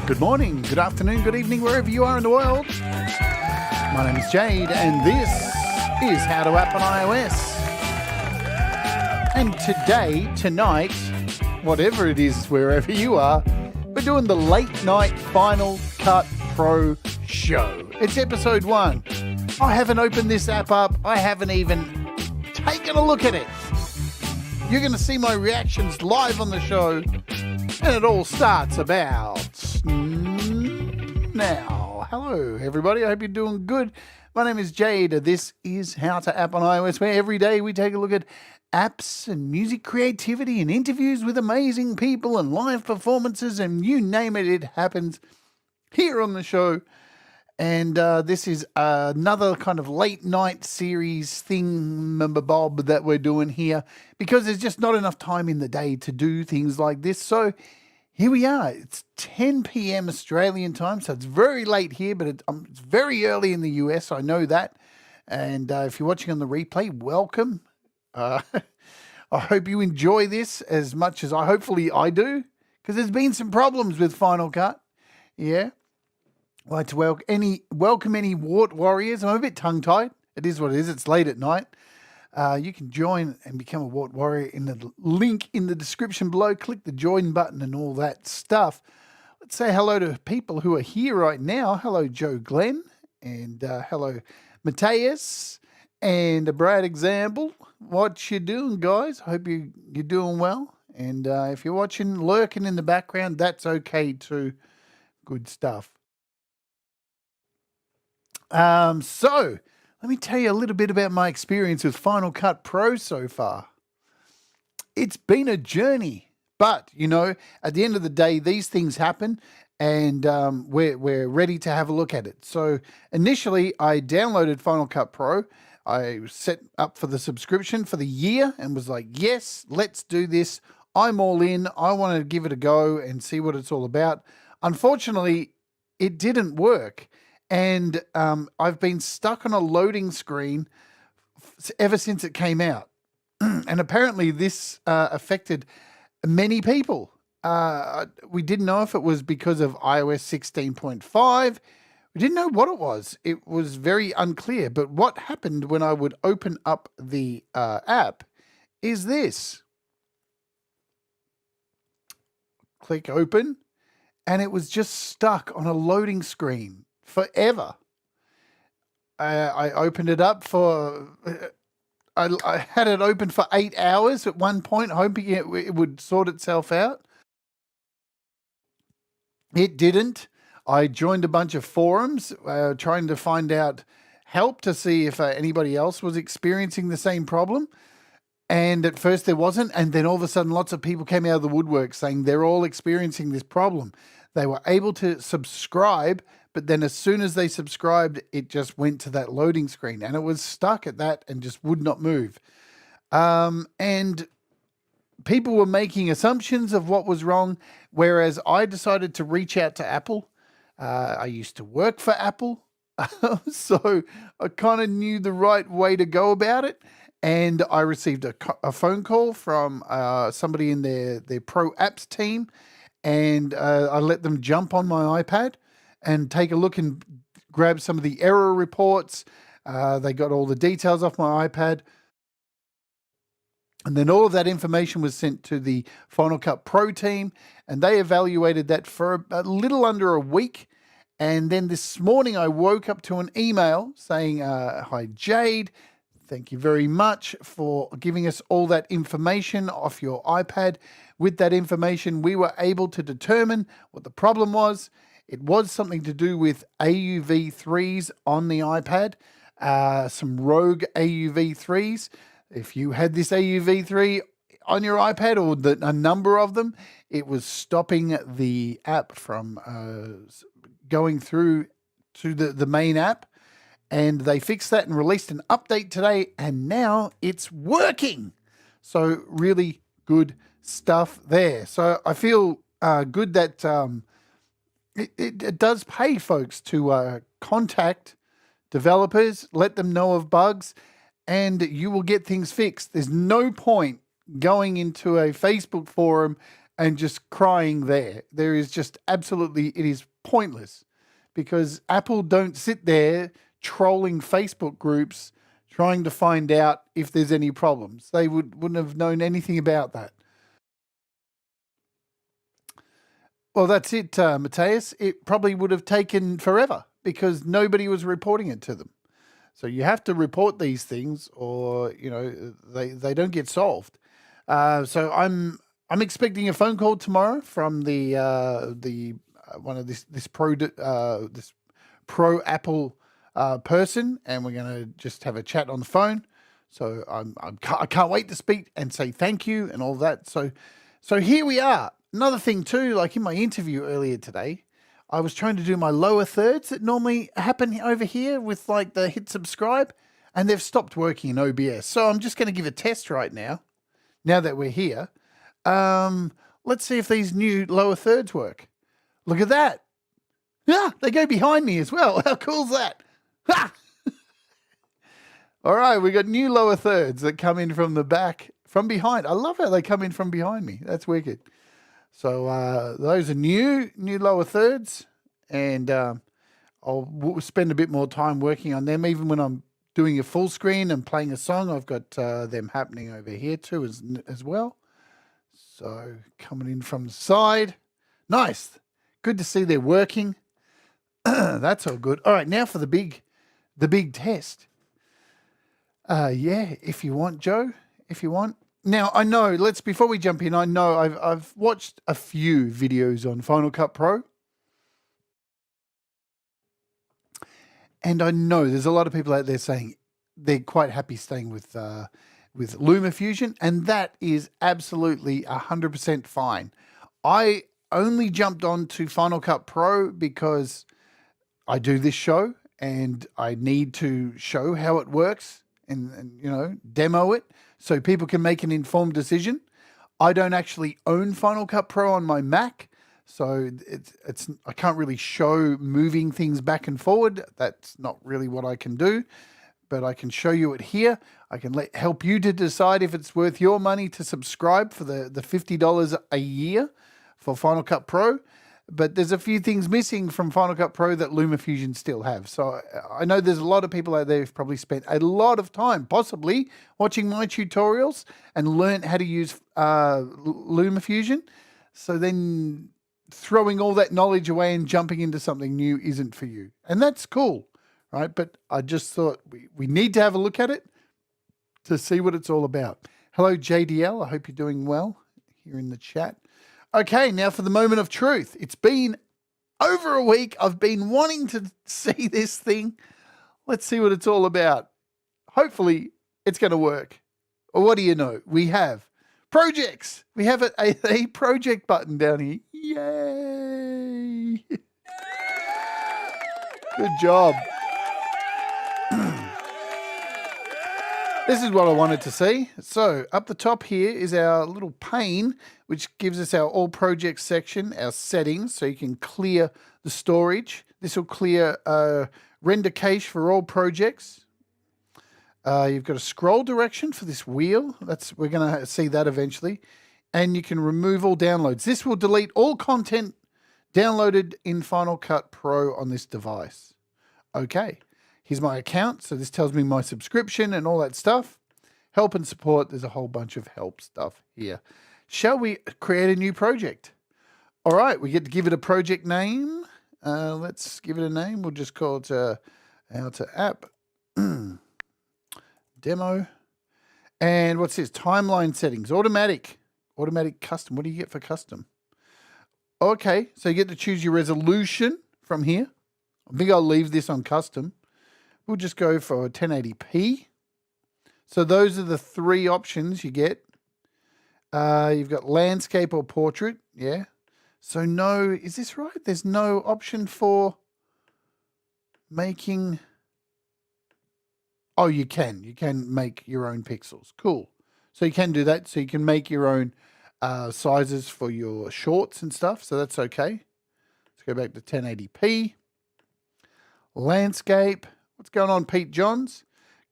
Good morning, good afternoon, good evening, wherever you are in the world. My name is Jade, and this is How to App on iOS. And tonight, whatever it is, wherever you are, we're doing the late night Final Cut Pro show. It's episode 1. I haven't opened this app up. I haven't even taken a look at it. You're going to see my reactions live on the show, and it all starts about now. Hello, everybody. I hope you're doing good. My name is Jade. This is How to App on iOS, where every day we take a look at apps and music creativity and interviews with amazing people and live performances, and you name it, it happens here on the show. And this is another kind of late night series thing, bob, that we're doing here because there's just not enough time in the day to do things like this. So here we are. It's 10 p.m. Australian time, so it's very late here, but it's very early in the US. I know that. And if you're watching on the replay, welcome. I hope you enjoy this as much as hopefully I do, because there's been some problems with Final Cut. Yeah. I'd like to welcome any Wart Warriors. I'm a bit tongue-tied. It is what it is. It's late at night. You can join and become a Wart Warrior in the link in the description below. Click the join button and all that stuff. Let's say hello to people who are here right now. Hello, Joe Glenn, and hello, Mateus, and Brad Example. What you doing, guys? Hope you're doing well. And if you're watching, lurking in the background, that's okay too. Good stuff. So let me tell you a little bit about my experience with Final Cut Pro so far. It's been a journey, but, at the end of the day, these things happen, and we're ready to have a look at it. So initially, I downloaded Final Cut Pro. I set up for the subscription for the year and was like, yes, let's do this. I'm all in. I want to give it a go and see what it's all about. Unfortunately, it didn't work. And I've been stuck on a loading screen ever since it came out. And apparently this affected many people. We didn't know if it was because of iOS 16.5. We didn't know what it was. It was very unclear. But what happened when I would open up the app is this. Click open, and it was just stuck on a loading screen forever. I opened it up for, I had it open for 8 hours at one point, hoping it would sort itself out. It didn't. I joined a bunch of forums trying to find out help to see if anybody else was experiencing the same problem. And at first there wasn't. And then all of a sudden lots of people came out of the woodwork saying they're all experiencing this problem. They were able to subscribe, but then as soon as they subscribed, it just went to that loading screen and it was stuck at that and just would not move. And people were making assumptions of what was wrong, whereas I decided to reach out to Apple. I used to work for Apple, so I kind of knew the right way to go about it. And I received a phone call from somebody in their Pro Apps team, and I let them jump on my iPad and take a look and grab some of the error reports. They got all the details off my iPad. And then all of that information was sent to the Final Cut Pro team, and they evaluated that for a little under a week. And then this morning I woke up to an email saying, hi, Jade. Thank you very much for giving us all that information off your iPad. With that information, we were able to determine what the problem was. It was something to do with AUV3s on the iPad, some rogue AUV3s. If you had this AUV3 on your iPad or a number of them, it was stopping the app from going through to the main app. And they fixed that and released an update today, and now it's working. So really good stuff there. So I feel good that it does pay folks to contact developers, let them know of bugs, and you will get things fixed. There's no point going into a Facebook forum and just crying there. There is just absolutely, it is pointless, because Apple don't sit there trolling Facebook groups trying to find out if there's any problems. They wouldn't have known anything about that. Well, that's it, Matthias. It probably would have taken forever because nobody was reporting it to them. So you have to report these things, or they don't get solved. So I'm expecting a phone call tomorrow from the one of this pro Apple person, and we're going to just have a chat on the phone. So I can't wait to speak and say thank you and all that. So here we are. Another thing too, like in my interview earlier today, I was trying to do my lower thirds that normally happen over here with like the hit subscribe, and they've stopped working in OBS. So I'm just going to give a test right now that we're here. Let's see if these new lower thirds work. Look at that. Yeah, they go behind me as well. How cool is that? Ha! All right, we got new lower thirds that come in from the back, from behind. I love how they come in from behind me. That's wicked. So those are new lower thirds, and I'll spend a bit more time working on them. Even when I'm doing a full screen and playing a song, I've got them happening over here too as well. So coming in from the side. Nice. Good to see they're working. That's all good. All right, now for the big test. Yeah, if you want, Joe, if you want. Now, I know, before we jump in, I know I've watched a few videos on Final Cut Pro. And I know there's a lot of people out there saying they're quite happy staying with LumaFusion, and that is absolutely 100% fine. I only jumped on to Final Cut Pro because I do this show and I need to show how it works and demo it so people can make an informed decision. I don't actually own Final Cut Pro on my Mac, so I can't really show moving things back and forward. That's not really what I can do, but I can show you it here. I can help you to decide if it's worth your money to subscribe for the $50 a year for Final Cut Pro. But there's a few things missing from Final Cut Pro that LumaFusion still have. So I know there's a lot of people out there who've probably spent a lot of time possibly watching my tutorials and learned how to use LumaFusion. So then throwing all that knowledge away and jumping into something new isn't for you. And that's cool, right? But I just thought we need to have a look at it to see what it's all about. Hello, JDL. I hope you're doing well here in the chat. Okay, now for the moment of truth. It's been over a week. I've been wanting to see this thing. Let's see what it's all about. Hopefully, it's going to work. Or what do you know? We have projects. We have a project button down here. Yay! Good job. This is what I wanted to see. So up the top here is our little pane, which gives us our all projects section, our settings, so you can clear the storage. This will clear render cache for all projects. You've got a scroll direction for this wheel. We're going to see that eventually. And you can remove all downloads. This will delete all content downloaded in Final Cut Pro on this device. Okay. Here's my account. So this tells me my subscription and all that stuff. Help and support. There's a whole bunch of help stuff here. Shall we create a new project? All right. We get to give it a project name. Let's give it a name. We'll just call it How to App Demo. And what's this? Timeline settings. Automatic custom. What do you get for custom? Okay. So you get to choose your resolution from here. I think I'll leave this on custom. We'll just go for 1080p. So those are the three options you get. You've got landscape or portrait. Yeah. So no, is this right? There's no option for making. Oh, you can. You can make your own pixels. Cool. So you can do that. So you can make your own sizes for your shorts and stuff. So that's okay. Let's go back to 1080p. Landscape. What's going on, Pete Johns?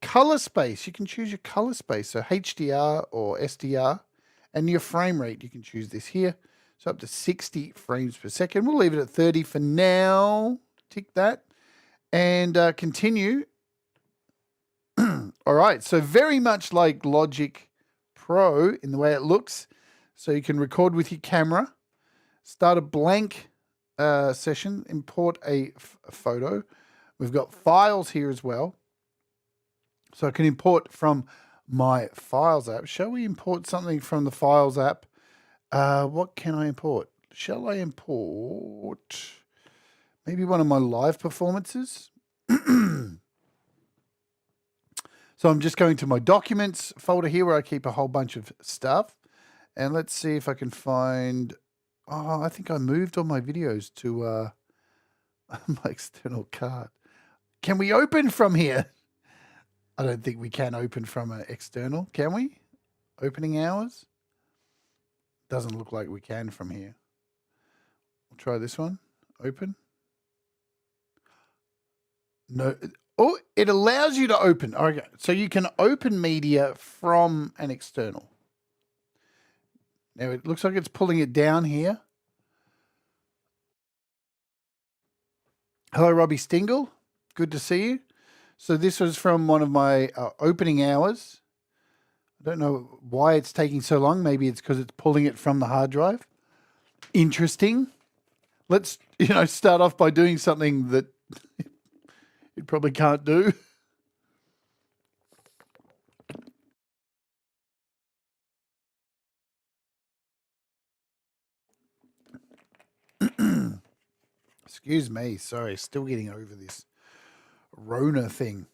color space. You can choose your color space. So HDR or SDR. And your frame rate, you can choose this here. So up to 60 frames per second. We'll leave it at 30 for now. Tick that. And continue. All right. So very much like Logic Pro in the way it looks. So you can record with your camera. Start a blank session. Import a photo. We've got files here as well. So I can import from my Files app. Shall we import something from the Files app? What can I import? Shall I import maybe one of my live performances? So I'm just going to my Documents folder here where I keep a whole bunch of stuff. And let's see if I can find... Oh, I think I moved all my videos to my external card. Can we open from here? I don't think we can open from an external, can we? Opening hours? Doesn't look like we can from here. We'll try this one. Open. No. Oh, it allows you to open. Okay. So you can open media from an external. Now it looks like it's pulling it down here. Hello, Robbie Stingle. Good to see you. So this was from one of my opening hours. I don't know why it's taking so long. Maybe it's because it's pulling it from the hard drive. Interesting. Let's, start off by doing something that it probably can't do. Excuse me. Sorry, still getting over this Rona thing.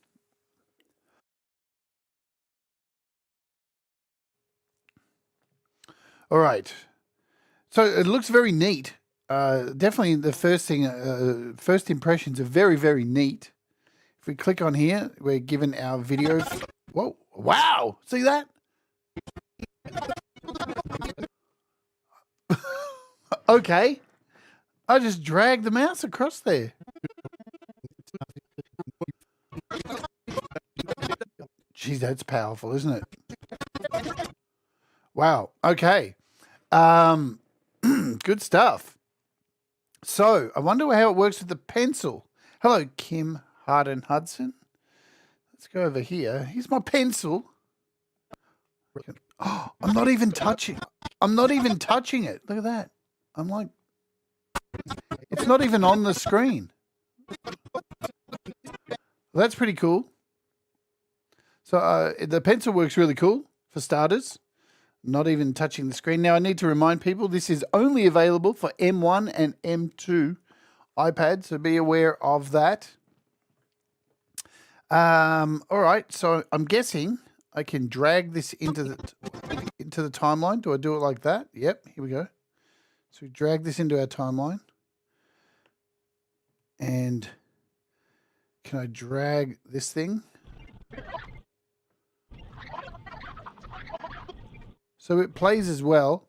All right. So it looks very neat. Definitely the first thing, first impressions are very, very neat. If we click on here, we're given our video. Whoa. Wow. See that? Okay. I just dragged the mouse across there. Geez, that's powerful, isn't it? Wow. Okay. Good stuff. So I wonder how it works with the pencil. Hello, Kim Harden Hudson. Let's go over here. Here's my pencil. Oh, I'm not even touching it. Look at that. I'm like, it's not even on the screen. Well, that's pretty cool. So the pencil works really cool for starters. Not even touching the screen. Now I need to remind people this is only available for M1 and M2 iPads, so be aware of that. All right, so I'm guessing I can drag this into the timeline. Do I do it like that? Yep, here we go. So we drag this into our timeline. And can I drag this thing? So it plays as well.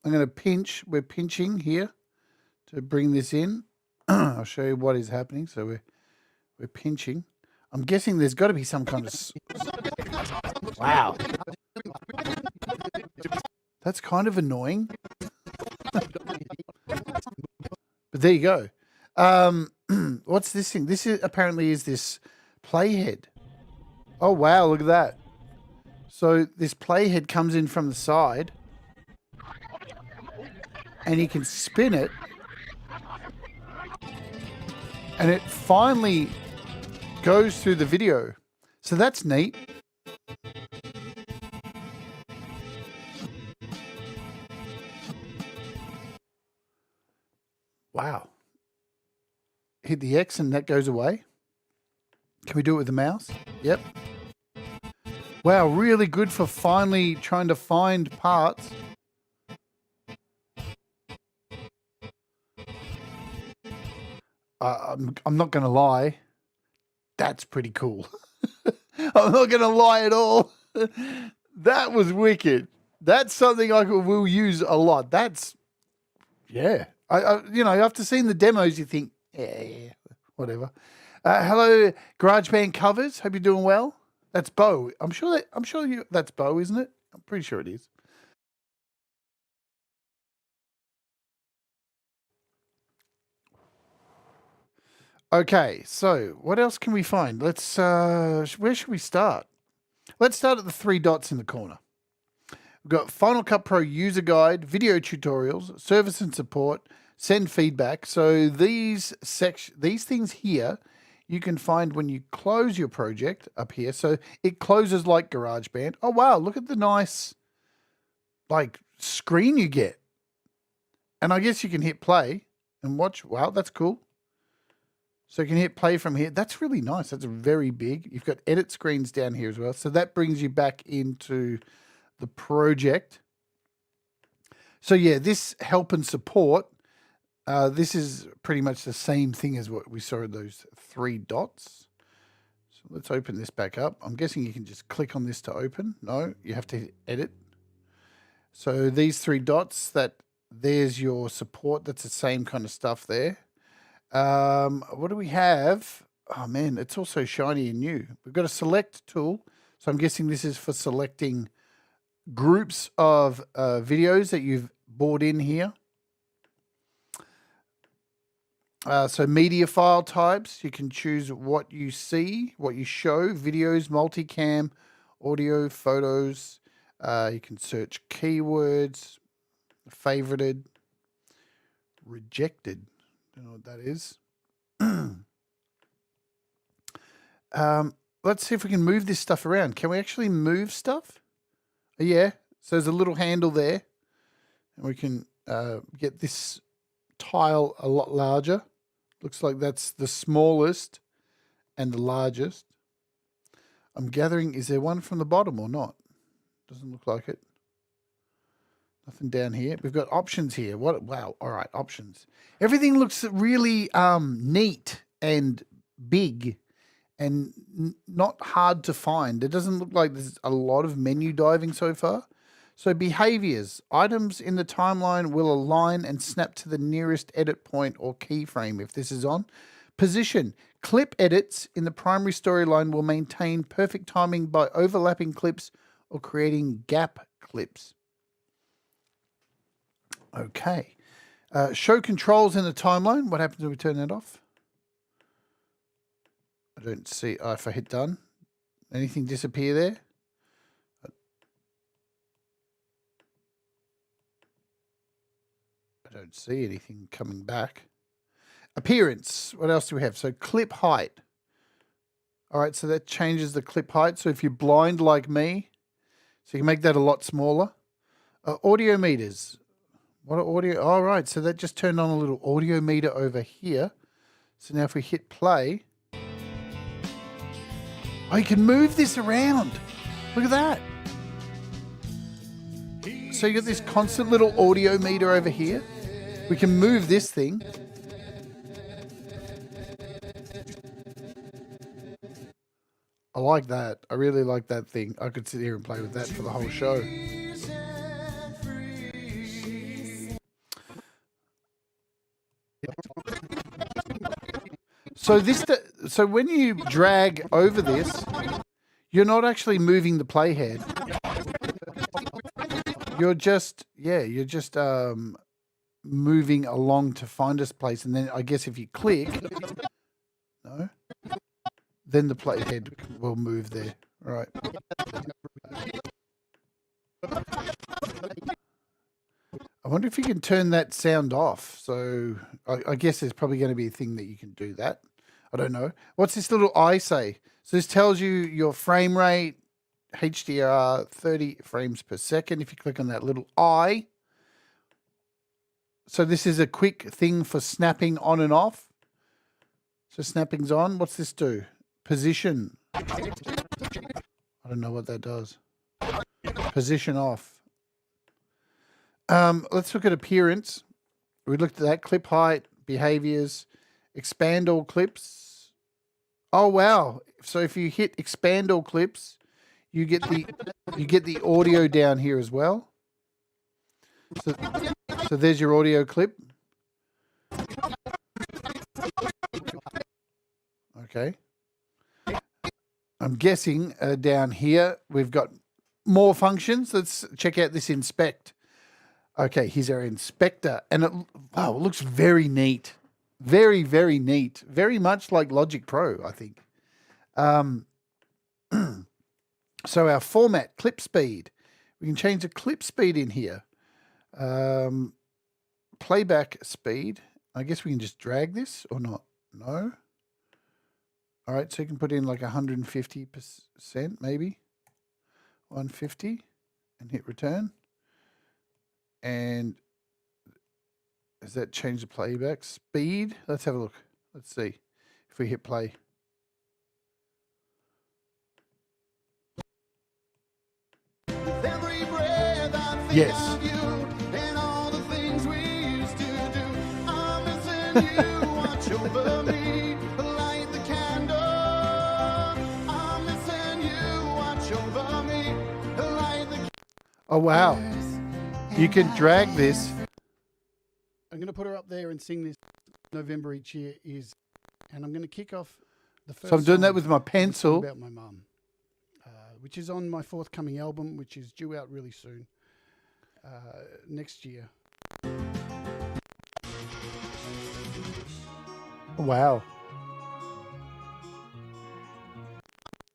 I'm going to pinch. We're pinching here to bring this in. I'll show you what is happening. So we're pinching. I'm guessing there's got to be some kind of... Wow. That's kind of annoying. But there you go. What's this thing? This is apparently is this playhead. Oh, wow. Look at that. So this playhead comes in from the side and you can spin it and it finally goes through the video. So that's neat. Wow. Hit the X and that goes away. Can we do it with the mouse? Yep. Wow, really good for finally trying to find parts. I'm not going to lie. That's pretty cool. I'm not going to lie at all. That was wicked. That's something I will use a lot. That's, yeah. After seeing the demos, you think, yeah, whatever. Hello, GarageBand Covers. Hope you're doing well. That's Bo. I'm sure that's Bo, isn't it? I'm pretty sure it is. Okay, so what else can we find? Let's where should we start? Let's start at the 3 dots in the corner. We've got Final Cut Pro user guide, video tutorials, service and support, send feedback. So these things here you can find when you close your project up here. So it closes like GarageBand. Oh wow, look at the nice like screen you get. And I guess you can hit play and watch. Wow, that's cool. So you can hit play from here. That's really nice. That's very big. You've got edit screens down here as well. So that brings you back into the project. So yeah, this help and support, this is pretty much the same thing as what we saw in those 3 dots. So let's open this back up. I'm guessing you can just click on this to open. No, you have to edit. So these 3 dots, there's your support. That's the same kind of stuff there. What do we have? Oh man, it's also shiny and new. We've got a select tool. So I'm guessing this is for selecting groups of videos that you've brought in here. So media file types, you can choose what you see, what you show, videos, multicam, audio, photos. You can search keywords, favorited, rejected. Don't know what that is. Let's see if we can move this stuff around. Can we actually move stuff? Yeah. So there's a little handle there. And we can get this tile a lot larger. Looks like that's the smallest and the largest. I'm gathering, is there one from the bottom or not? Doesn't look like it. Nothing down here. We've got options here. Wow. All right, options. Everything looks really neat and big and not hard to find. It doesn't look like there's a lot of menu diving so far. So behaviors. Items in the timeline will align and snap to the nearest edit point or keyframe if this is on. Position. Clip edits in the primary storyline will maintain perfect timing by overlapping clips or creating gap clips. Okay. Show controls in the timeline. What happens when we turn that off? I don't see. Oh, if I hit done, anything disappear there? I don't see anything coming back. Appearance. What else do we have? So clip height. All right, so that changes the clip height. So if you're blind like me, so you can make that a lot smaller. Audio meters. What are audio? All right, so that just turned on a little audio meter over here. So now if we hit play, oh, you can move this around. Look at that. So you got this constant little audio meter over here. We can move this thing. I like that. I really like that thing. I could sit here and play with that for the whole show. So when you drag over this, you're not actually moving the playhead. You're just moving along to find this place, and then I guess if you click, no, then the playhead will move there. All right. I wonder if you can turn that sound off. So I guess there's probably going to be a thing that you can do that. I don't know. What's this little I say? So this tells you your frame rate, HDR 30 frames per second. If you click on that little I. So this is a quick thing for snapping on and off. So snapping's on. What's this do? Position. I don't know what that does. Position off. Let's look at appearance. We looked at that. Clip height, behaviors, expand all clips. Oh wow. So if you hit expand all clips, you get the audio down here as well. So there's your audio clip. Okay. I'm guessing down here we've got more functions. Let's check out this inspect. Okay, here's our inspector. And it looks very neat. Very, very neat. Very much like Logic Pro, I think. So our format, clip speed. We can change the clip speed in here. Playback speed. I guess we can just drag this or not. No. All right, so you can put in like 150%, maybe. 150 and hit return. And does that change the playback speed? Let's have a look. Let's see if we hit play. Yes. Oh, wow. You can drag this. I'm going to put her up there and sing this November each year and I'm going to kick off the first So I'm doing that song with my pencil. about my mum, which is on my forthcoming album, which is due out really soon, next year. Wow.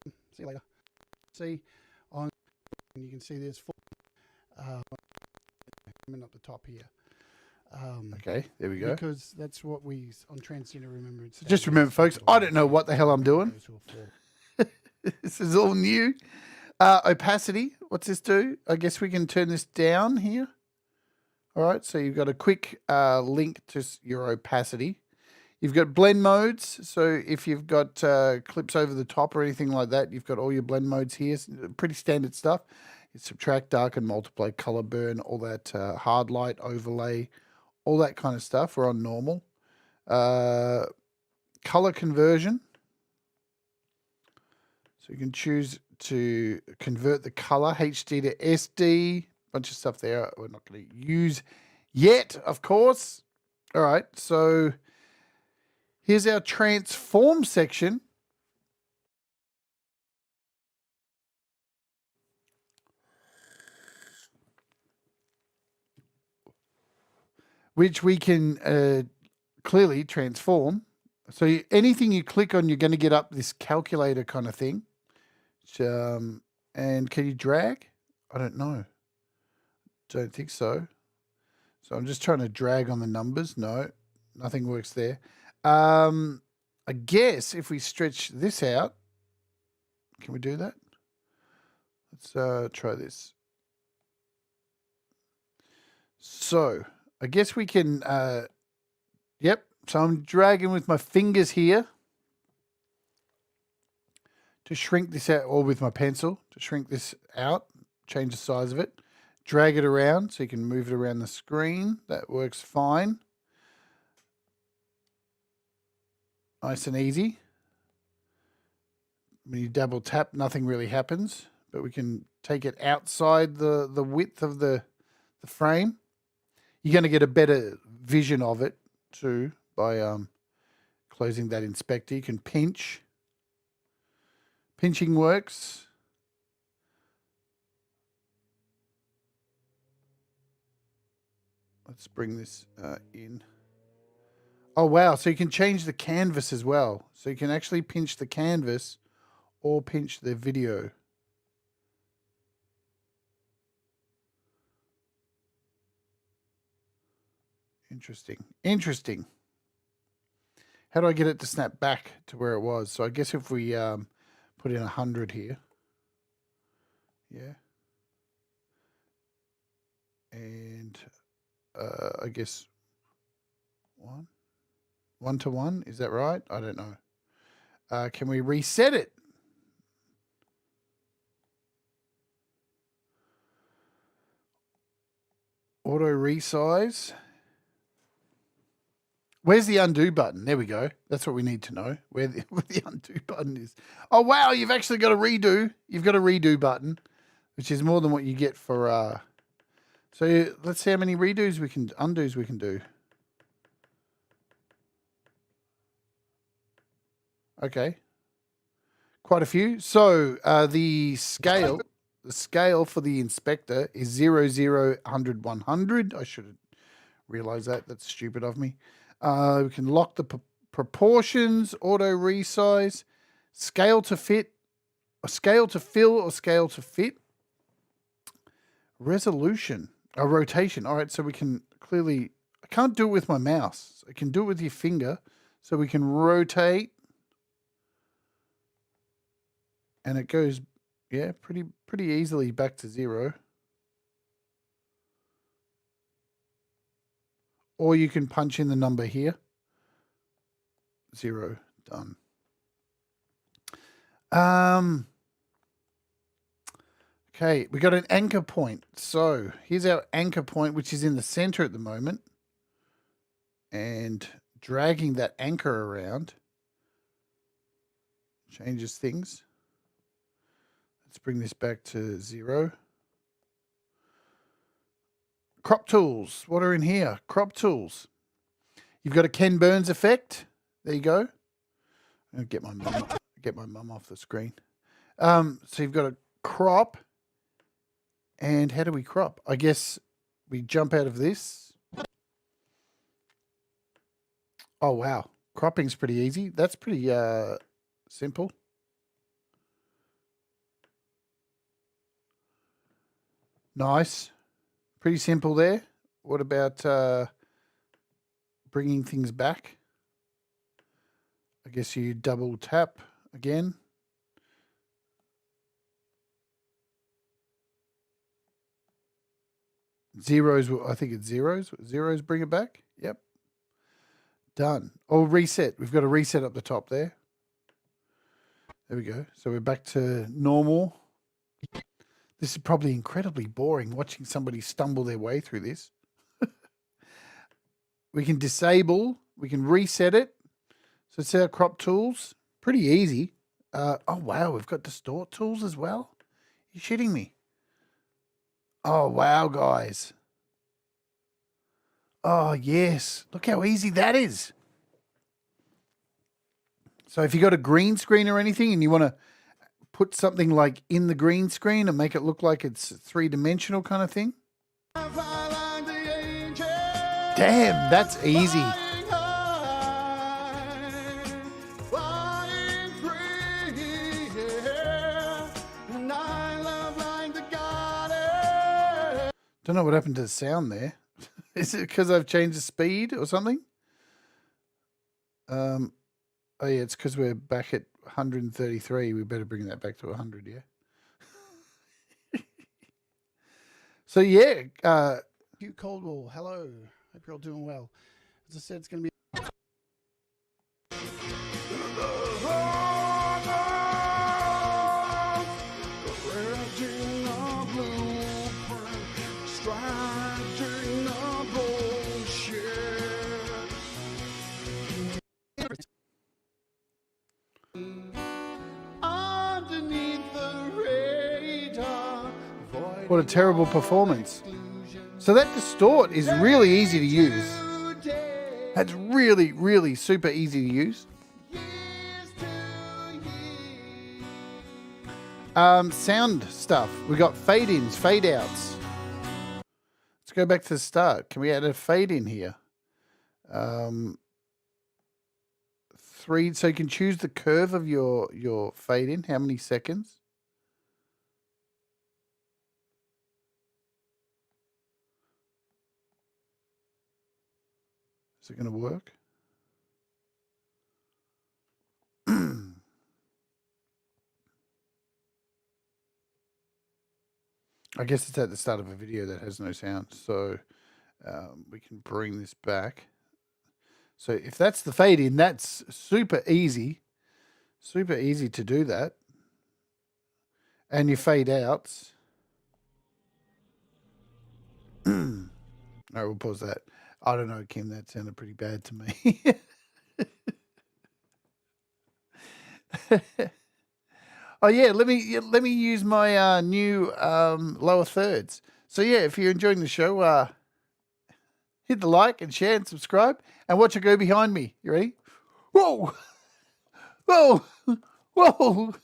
See you later. See on, and you can see there's 4 coming up the top here. Okay, there we go. Because that's what we on Transgender Remembrance. So just remember, folks, I don't know what the hell I'm doing. This is all new. Opacity, what's this do? I guess we can turn this down here. All right, so you've got a quick link to your opacity. You've got blend modes. So if you've got clips over the top or anything like that, you've got all your blend modes here. Pretty standard stuff. You subtract, darken, multiply, color burn, all that hard light, overlay, all that kind of stuff. We're on normal. Color conversion. So you can choose to convert the color, HD to SD, bunch of stuff there we're not going to use yet, of course. All right, so here's our transform section. Which we can clearly transform. So anything you click on, you're going to get up this calculator kind of thing. And can you drag? I don't know. Don't think so. So I'm just trying to drag on the numbers. No, nothing works there. I guess if we stretch this out, can we do that? Let's try this. So I guess we can, yep. So I'm dragging with my fingers here to shrink this out, or with my pencil to shrink this out, change the size of it, drag it around so you can move it around the screen. That works fine. Nice and easy. When you double tap, nothing really happens, but we can take it outside the width of the frame. You're going to get a better vision of it too by closing that inspector. You can pinch. Pinching works. Let's bring this in. Oh, wow. So you can change the canvas as well. So you can actually pinch the canvas or pinch the video. Interesting. Interesting. How do I get it to snap back to where it was? So I guess if we put in 100 here. Yeah. And I guess 1 to 1. Is that right? I don't know. Can we reset it? Auto resize. Where's the undo button? There we go. That's what we need to know, where the undo button is. Oh, wow, you've actually got a redo. You've got a redo button, which is more than what you get for... So let's see how many undos we can do. Okay. quite a few. So the scale for the inspector is 0, 0, 100, 100. I should have realized that. That's stupid of me. We can lock the proportions, auto resize, scale to fit, a scale to fill or scale to fit, resolution, a rotation. All right, so we can clearly, I can't do it with my mouse. I can do it with your finger. So we can rotate and it goes, yeah, pretty easily back to 0. Or you can punch in the number here. 0, done. Okay, we got an anchor point. So here's our anchor point, which is in the center at the moment. And dragging that anchor around changes things. Let's bring this back to 0. Crop tools. What are in here? Crop tools. You've got a Ken Burns effect. There you go. I'll get my mum off the screen. So you've got a crop. And how do we crop? I guess we jump out of this. Oh, wow. Cropping's pretty easy. That's pretty simple. Nice. Pretty simple there. What about bringing things back? I guess you double tap again. Zeros, I think it's zeros. Zeros bring it back. Yep. Done. Or reset. We've got a reset up the top there. There we go. So we're back to normal. This is probably incredibly boring watching somebody stumble their way through this. We can disable. We can reset it. So it's our crop tools. Pretty easy. Oh, wow. We've got distort tools as well. You're shitting me. Oh, wow, guys. Oh, yes. Look how easy that is. So if you got a green screen or anything and you want to put something like in the green screen and make it look like it's 3-dimensional kind of thing. Damn, that's easy. Don't know what happened to the sound there. Is it because I've changed the speed or something? Oh, yeah, it's because we're back at 133. We better bring that back to 100, yeah? So, yeah. Hugh Coldwell, hello. Hope you're all doing well. As I said, it's going to be... What a terrible performance. So that distort is really easy to use. That's really, really super easy to use. Sound stuff. We got fade ins, fade outs. Let's go back to the start. Can we add a fade in here? 3. So you can choose the curve of your fade in. How many seconds? Is it going to work? I guess it's at the start of a video that has no sound. So we can bring this back. So if that's the fade in, that's super easy. Super easy to do that. And your fade outs. All right, we'll pause that. I don't know, Kim, that sounded pretty bad to me. Oh yeah, let me use my new lower thirds. So yeah, if you're enjoying the show, hit the like and share and subscribe and watch it go behind me. You ready? Whoa! Whoa! Whoa.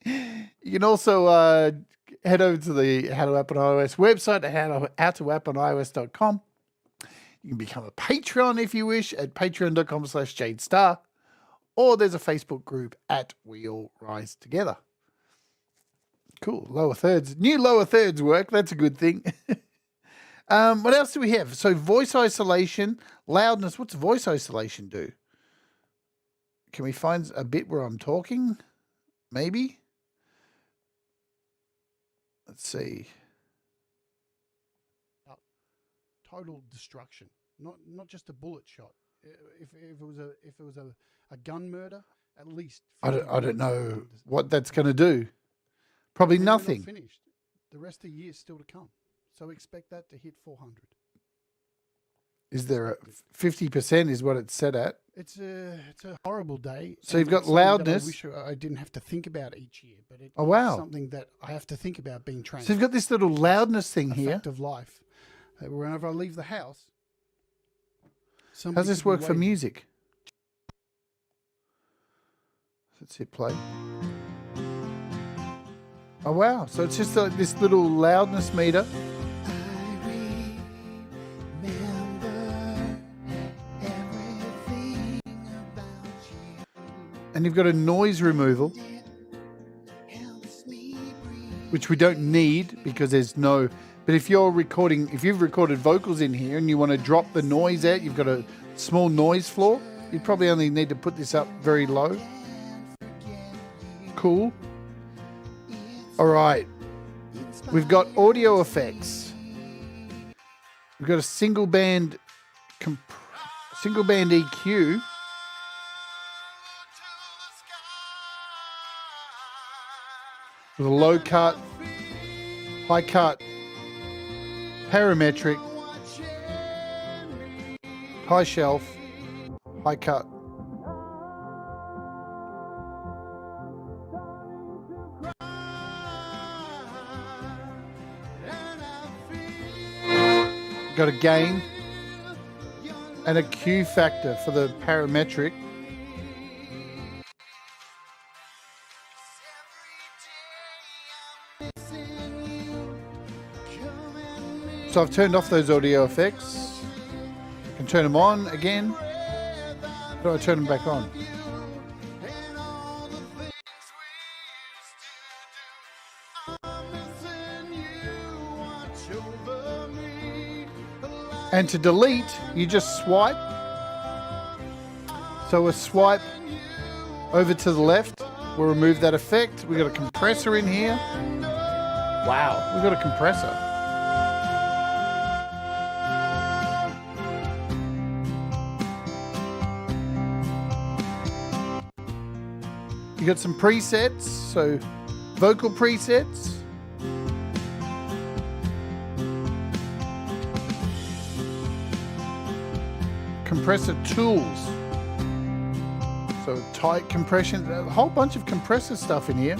You can also head over to the How to App on iOS website at howtoapponIOS.com. You can become a Patreon if you wish at patreon.com/JadeStarr. Or there's a Facebook group at We All Rise Together. Cool. Lower thirds. New lower thirds work. That's a good thing. What else do we have? So voice isolation, loudness. What's voice isolation do? Can we find a bit where I'm talking? Maybe. Let's see. Total destruction. Not just a bullet shot. If it was a gun murder, at least. I don't know what that's going to do. Probably And nothing. We're not finished. The rest of the year is still to come. So expect that to hit 400. Is there a 50% is what it's set at? It's a horrible day. So you've got it's something that loudness. I wish I didn't have to think about each year, but it's something that I have to think about being trained. So you've got this little loudness thing here. Fact of life. Whenever I leave the house. How does this work for music? Let's hit play. Oh, wow. So it's just like this little loudness meter. And you've got a noise removal, which we don't need because there's no... But if you're recording, if you've recorded vocals in here and you want to drop the noise out, you've got a small noise floor, you'd probably only need to put this up very low. Cool. All right. We've got audio effects. We've got a single band EQ. With a low cut, high cut, parametric, high shelf, high cut. Got a gain and a Q factor for the parametric. So I've turned off those audio effects. I can turn them on again. How do I turn them back on? And to delete, you just swipe. So a swipe over to the left will remove that effect. We've got a compressor in here. Wow, we've got a compressor. You got some presets, so vocal presets. Compressor tools. So tight compression, a whole bunch of compressor stuff in here.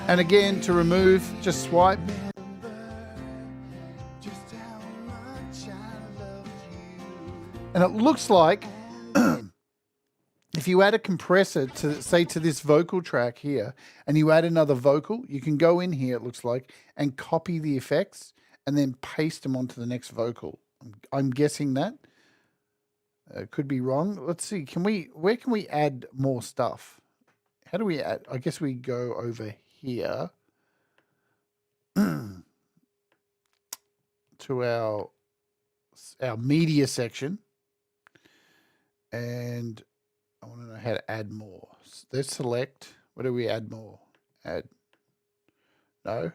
And again, to remove, just swipe. And it looks like if you add a compressor to, say, to this vocal track here, and you add another vocal, you can go in here, it looks like, and copy the effects and then paste them onto the next vocal. I'm guessing that. Could be wrong. Let's see. Where can we add more stuff? How do we add? I guess we go over here to our media section. And I want to know how to add more. Let's select. What do we add more? Add. No.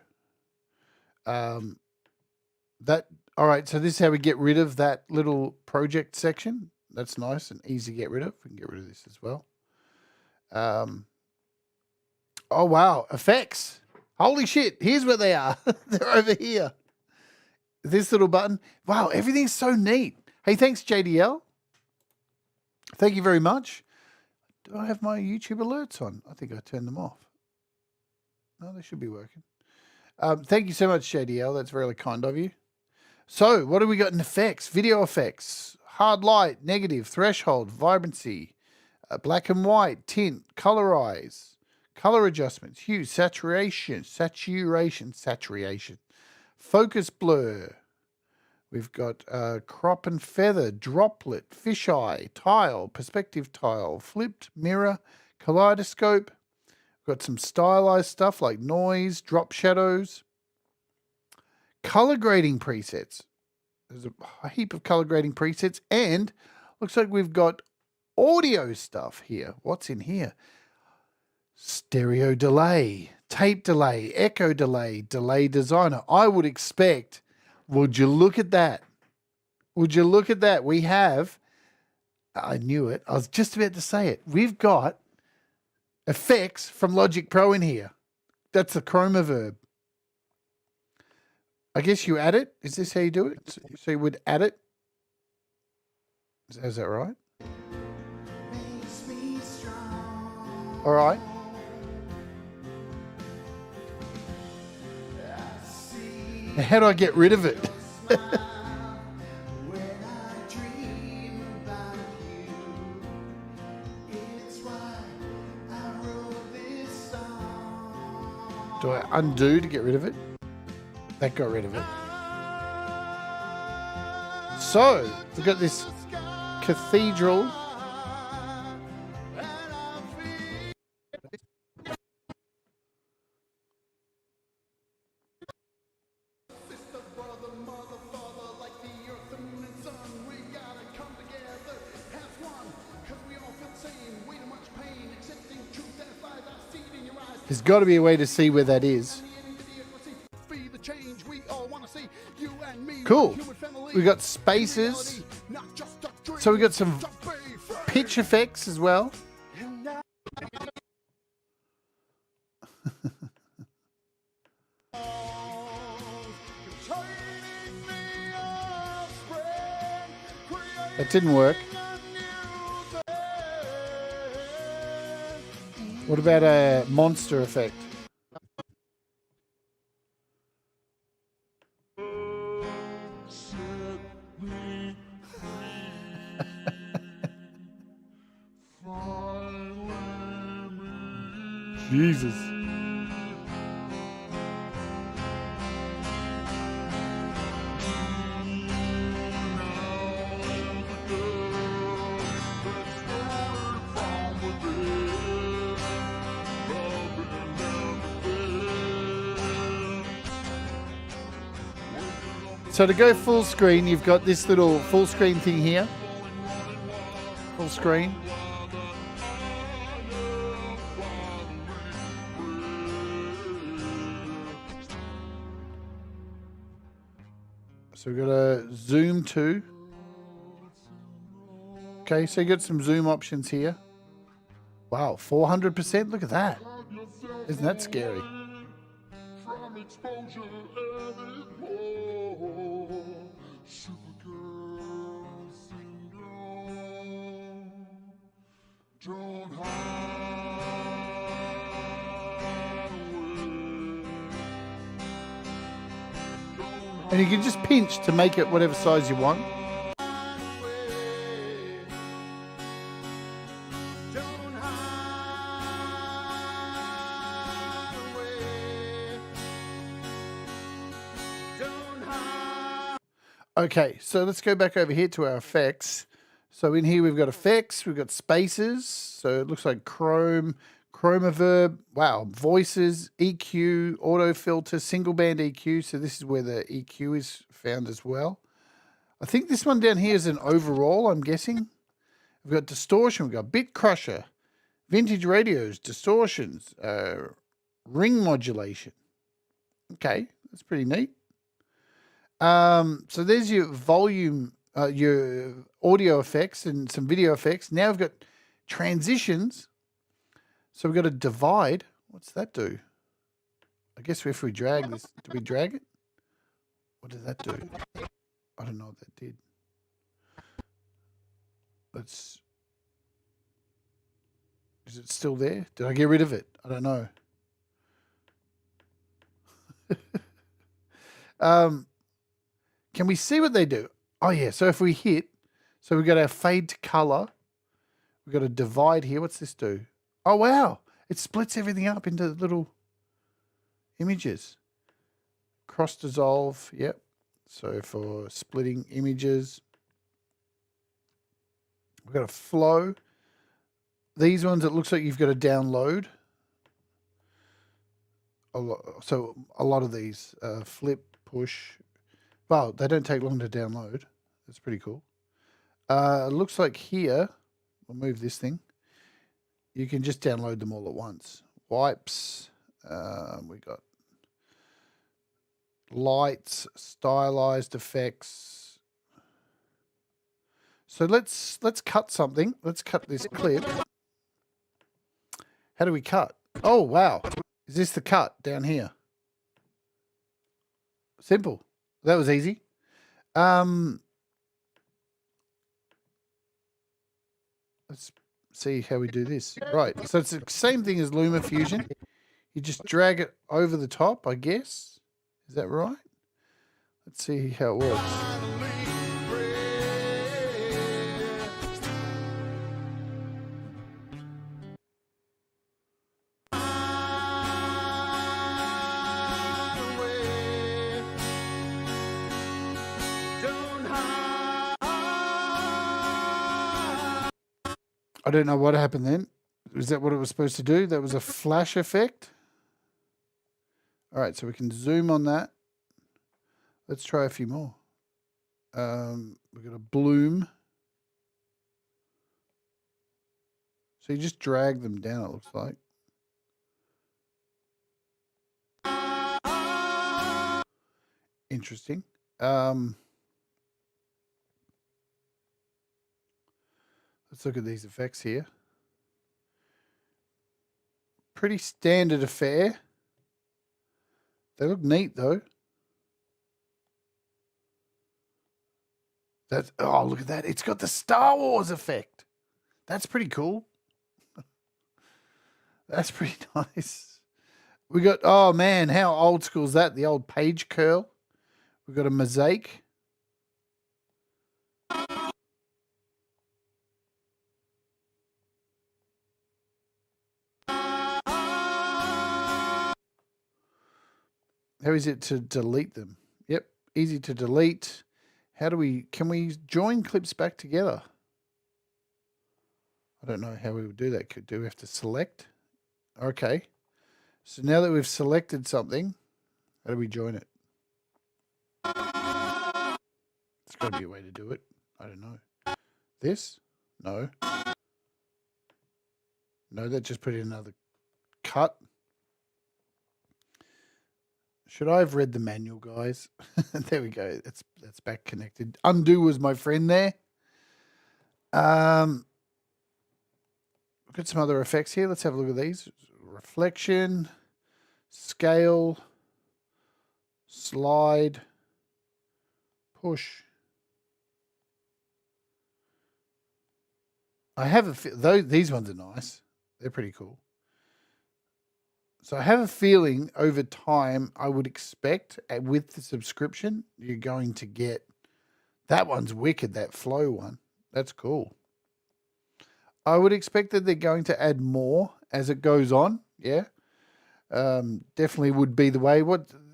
That. All right. So this is how we get rid of that little project section. That's nice and easy to get rid of. We can get rid of this as well. Oh, wow. Effects. Holy shit. Here's where they are. They're over here. This little button. Wow. Everything's so neat. Hey, thanks, JDL. Thank you very much. Do I have my YouTube alerts on? I think I turned them off. No, they should be working. Thank you so much, JDL. That's really kind of you. So, what do we got in effects? Video effects, hard light, negative, threshold, vibrancy, black and white, tint, colorize, color adjustments, hue, saturation, focus blur. We've got crop and feather, droplet, fisheye, tile, perspective tile, flipped, mirror, kaleidoscope. We've got some stylized stuff like noise, drop shadows, color grading presets. There's a heap of color grading presets, and looks like we've got audio stuff here. What's in here? Stereo delay, tape delay, echo delay, delay designer. I would expect, would you look at that? Would you look at that? We have, I knew it. I was just about to say it. We've got effects from Logic Pro in here. That's a chroma verb. I guess you add it. Is this how you do it? So you would add it? Is that right? All right. Now, how do I get rid of it? Do I undo to get rid of it? That got rid of it. So, we've got this cathedral. There's got to be a way to see where that is. Cool. We got spaces. So we got some pitch effects as well. That didn't work. What about a monster effect? Jesus. So to go full screen, you've got this little full screen thing here. Full screen. So we've got a zoom to. Okay, so you got some zoom options here. Wow, 400%. Look at that. Isn't that scary? And you can just pinch to make it whatever size you want. Okay, so let's go back over here to our effects. So in here we've got effects, we've got spaces. So it looks like chroma verb, wow, voices, EQ, auto filter, single band EQ. So this is where the EQ is found as well. I think this one down here is an overall, I'm guessing. We've got distortion, we've got bit crusher, vintage radios, distortions, ring modulation. Okay, that's pretty neat. So there's your volume, your audio effects and some video effects. Now we've got transitions. So we've got a divide. What's that do? I guess if we drag this, do we drag it? What does that do? I don't know what that did. Is it still there? Did I get rid of it? I don't know. Can we see what they do? Oh, yeah. So if we hit, so we've got our fade to color. We've got a divide here. What's this do? Oh, wow. It splits everything up into little images. Cross dissolve. Yep. So for splitting images, we've got a flow. These ones, it looks like you've got to download. So a lot of these flip, push. Well, they don't take long to download. That's pretty cool. It looks like here, we'll move this thing. You can just download them all at once. Wipes. We got lights, stylized effects. So let's cut something. Let's cut this clip. How do we cut? Oh, wow. Is this the cut down here? Simple. That was easy. Let's see how we do this. Right. So it's the same thing as LumaFusion. You just drag it over the top, I guess. Is that right? Let's see how it works. I don't know what happened then. Is that what it was supposed to do? That was a flash effect. All right, so we can zoom on that. Let's try a few more. We've got a bloom. So you just drag them down, it looks like. Interesting. Let's look at these effects here. Pretty standard affair. They look neat though. That's, oh, look at that. It's got the Star Wars effect. That's pretty cool. That's pretty nice. We got, oh man, how old school is that? The old page curl. We've got a mosaic. How is it to delete them? Yep, easy to delete. How do we, can we join clips back together? I don't know how we would do that. Do we have to select? Okay. So now that we've selected something, how do we join it? There's got to be a way to do it. I don't know. This? No. No, that just put in another cut. Should I have read the manual, guys? There we go. That's back connected. Undo was my friend there. We've got some other effects here. Let's have a look at these. Reflection, scale, slide, push. I have these ones are nice. They're pretty cool. So I have a feeling over time, I would expect with the subscription, you're going to get, that one's wicked, that flow one. That's cool. I would expect that they're going to add more as it goes on. Yeah. Definitely would be the way.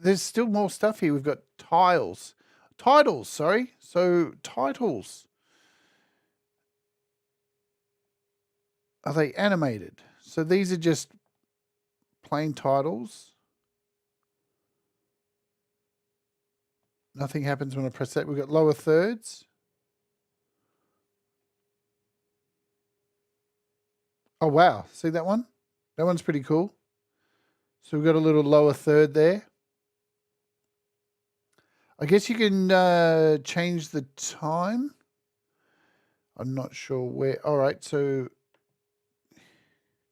There's still more stuff here. We've got titles, sorry. So titles. Are they animated? So these are just plain titles. Nothing happens when I press that. We've got lower thirds. Oh, wow. See that one? That one's pretty cool. So we've got a little lower third there. I guess you can change the time. I'm not sure where. All right. So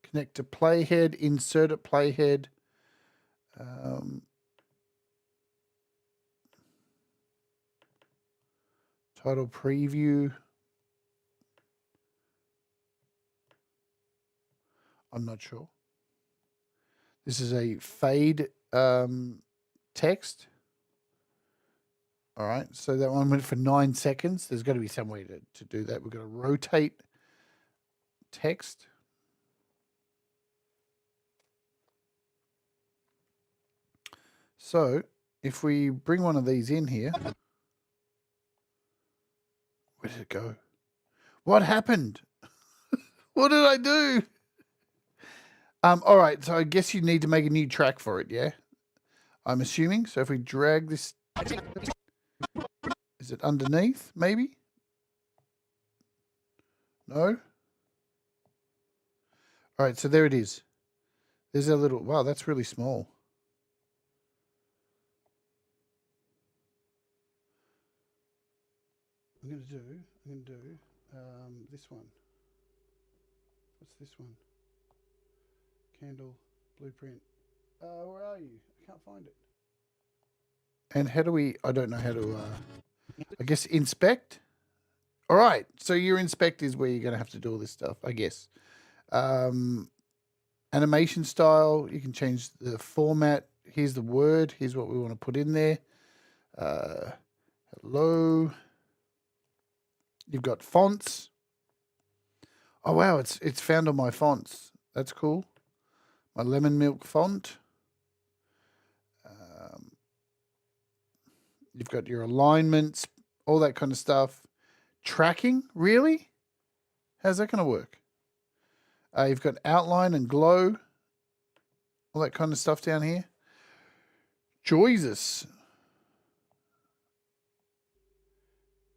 connect to playhead, insert at playhead. Title preview. I'm not sure. This is a fade text. All right, so that one went for 9 seconds. There's got to be some way to do that. We've got to rotate text. So if we bring one of these in here, where did it go? What happened? What did I do? All right, so I guess you need to make a new track for it, yeah? I'm assuming. So if we drag this, is it underneath, maybe? No? All right, so there it is. There's a little, wow, that's really small. I'm going to do this one. What's this one? Candle, blueprint. Where are you? I can't find it. And how do we, I don't know how to, I guess inspect. All right, so your inspect is where you're going to have to do all this stuff, I guess. Animation style, you can change the format. Here's the word. Here's what we want to put in there. Hello. You've got fonts. Oh, wow, it's found on my fonts. That's cool. My lemon milk font. You've got your alignments, all that kind of stuff. Tracking, really? How's that going to work? You've got outline and glow, all that kind of stuff down here. Jesus.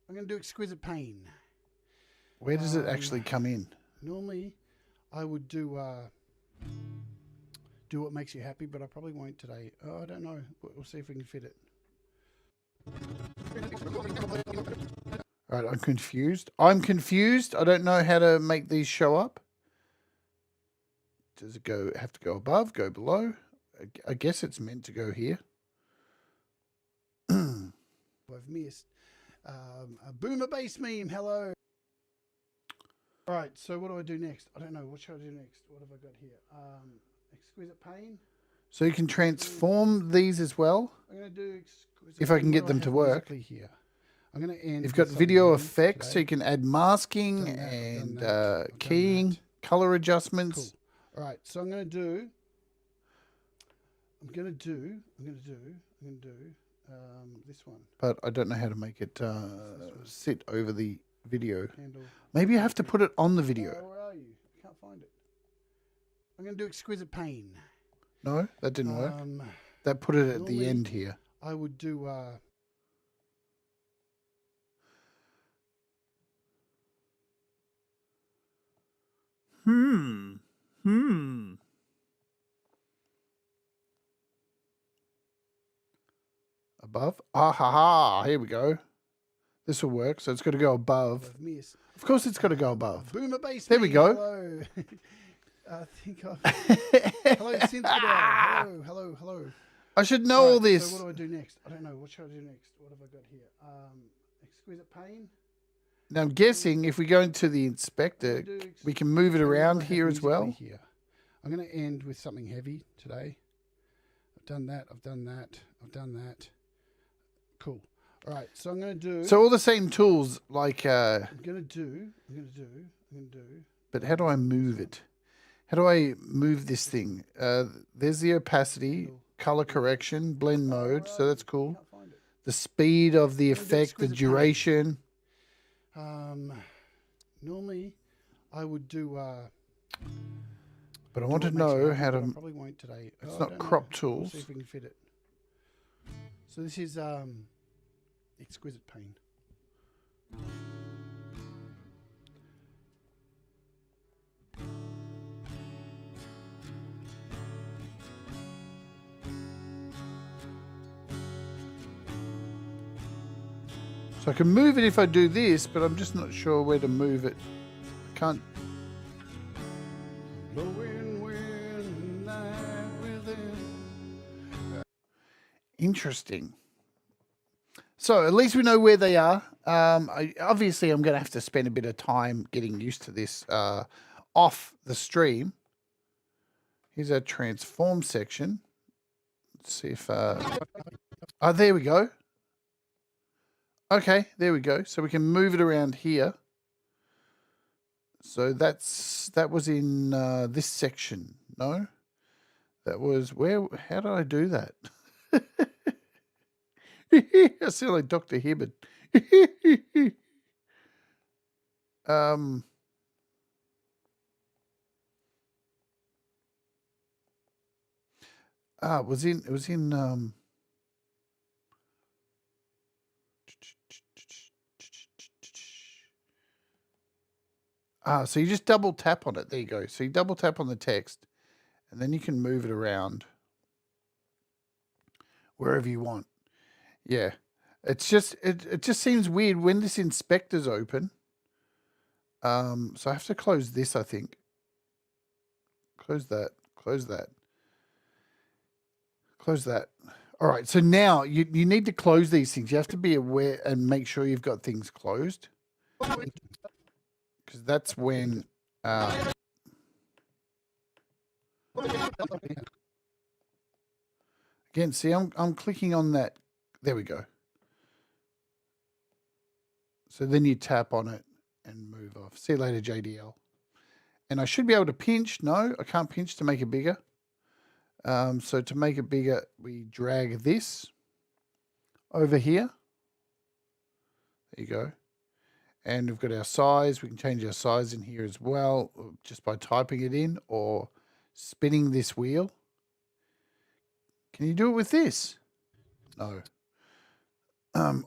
I'm going to do exquisite pain. Where does it actually come in? Normally, I would do what makes you happy, but I probably won't today. Oh, I don't know. We'll see if we can fit it. All right, I'm confused. I don't know how to make these show up. Does it have to go above, go below? I guess it's meant to go here. I've missed a boomer bass meme. Hello. All right, so what do I do next? I don't know. What should I do next? What have I got here? Exquisite pain. So you can transform these as well. I'm going to do exquisite if I can pain. get them to work. Here. I'm going to end. You've got video effects, so you can add masking and keying, color adjustments. Cool. All right, so I'm going to do this one. But I don't know how to make it sit over the video. Candle. Maybe I have to put it on the video. Where are you? I can't find it. I'm going to do exquisite pain. No, that didn't work. That put it at the end here. I would do... Above? Ah, ha, ha. Here we go. This will work. So it's got to go above. Of course it's got to go above. Boomer bass. There we go. Hello. I think I've... Hello, Cynthia. Hello. I should know all this. So what do I do next? I don't know. What should I do next? What have I got here? Exquisite pain. Now I'm guessing if we go into the inspector, we can move it around here as well. Here. I'm going to end with something heavy today. I've done that. Cool. All right. So I'm going to do... So all the same tools like... I'm going to do... But how do I move it? How do I move this thing? There's the opacity, color correction, blend mode. So that's cool. The speed of the effect, the duration. Normally, I would do... but I want to know how to... I probably won't today. It's not crop tools. We'll see if we can fit it. So this is exquisite pain. So I can move it if I do this, but I'm just not sure where to move it. I can't... Interesting. So at least we know where they are. Obviously, I'm going to have to spend a bit of time getting used to this off the stream. Here's our transform section. see if... oh, there we go. Okay, there we go. So we can move it around here. So that was in this section. No? That was where... How did I do that? I sound like Dr. Hibbert. It was in so you just double tap on it. There you go. So you double tap on the text and then you can move it around wherever you want. Yeah. It's just it just seems weird when this inspector's open. So I have to close this, I think. Close that. Close that. Close that. All right. So now you need to close these things. You have to be aware and make sure you've got things closed. Because that's when again, see, I'm clicking on that. There we go. So then you tap on it and move off. See you later, JDL. And I should be able to pinch. No, I can't pinch to make it bigger. So to make it bigger, we drag this over here. There you go. And we've got our size. We can change our size in here as well, just by typing it in or spinning this wheel. Can you do it with this? No.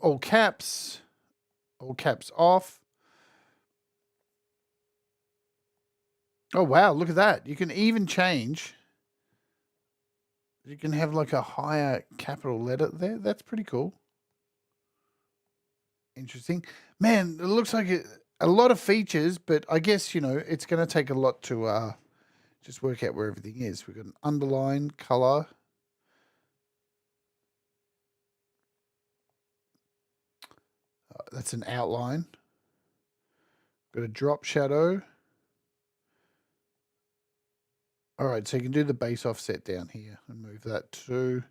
All caps off. Oh, wow, look at that. You can even change. You can have like a higher capital letter there. That's pretty cool. Interesting. Man, it looks like a lot of features, but I guess, it's going to take a lot to just work out where everything is. We've got an underline, color. That's an outline. Got a drop shadow. All right, so you can do the base offset down here and move that to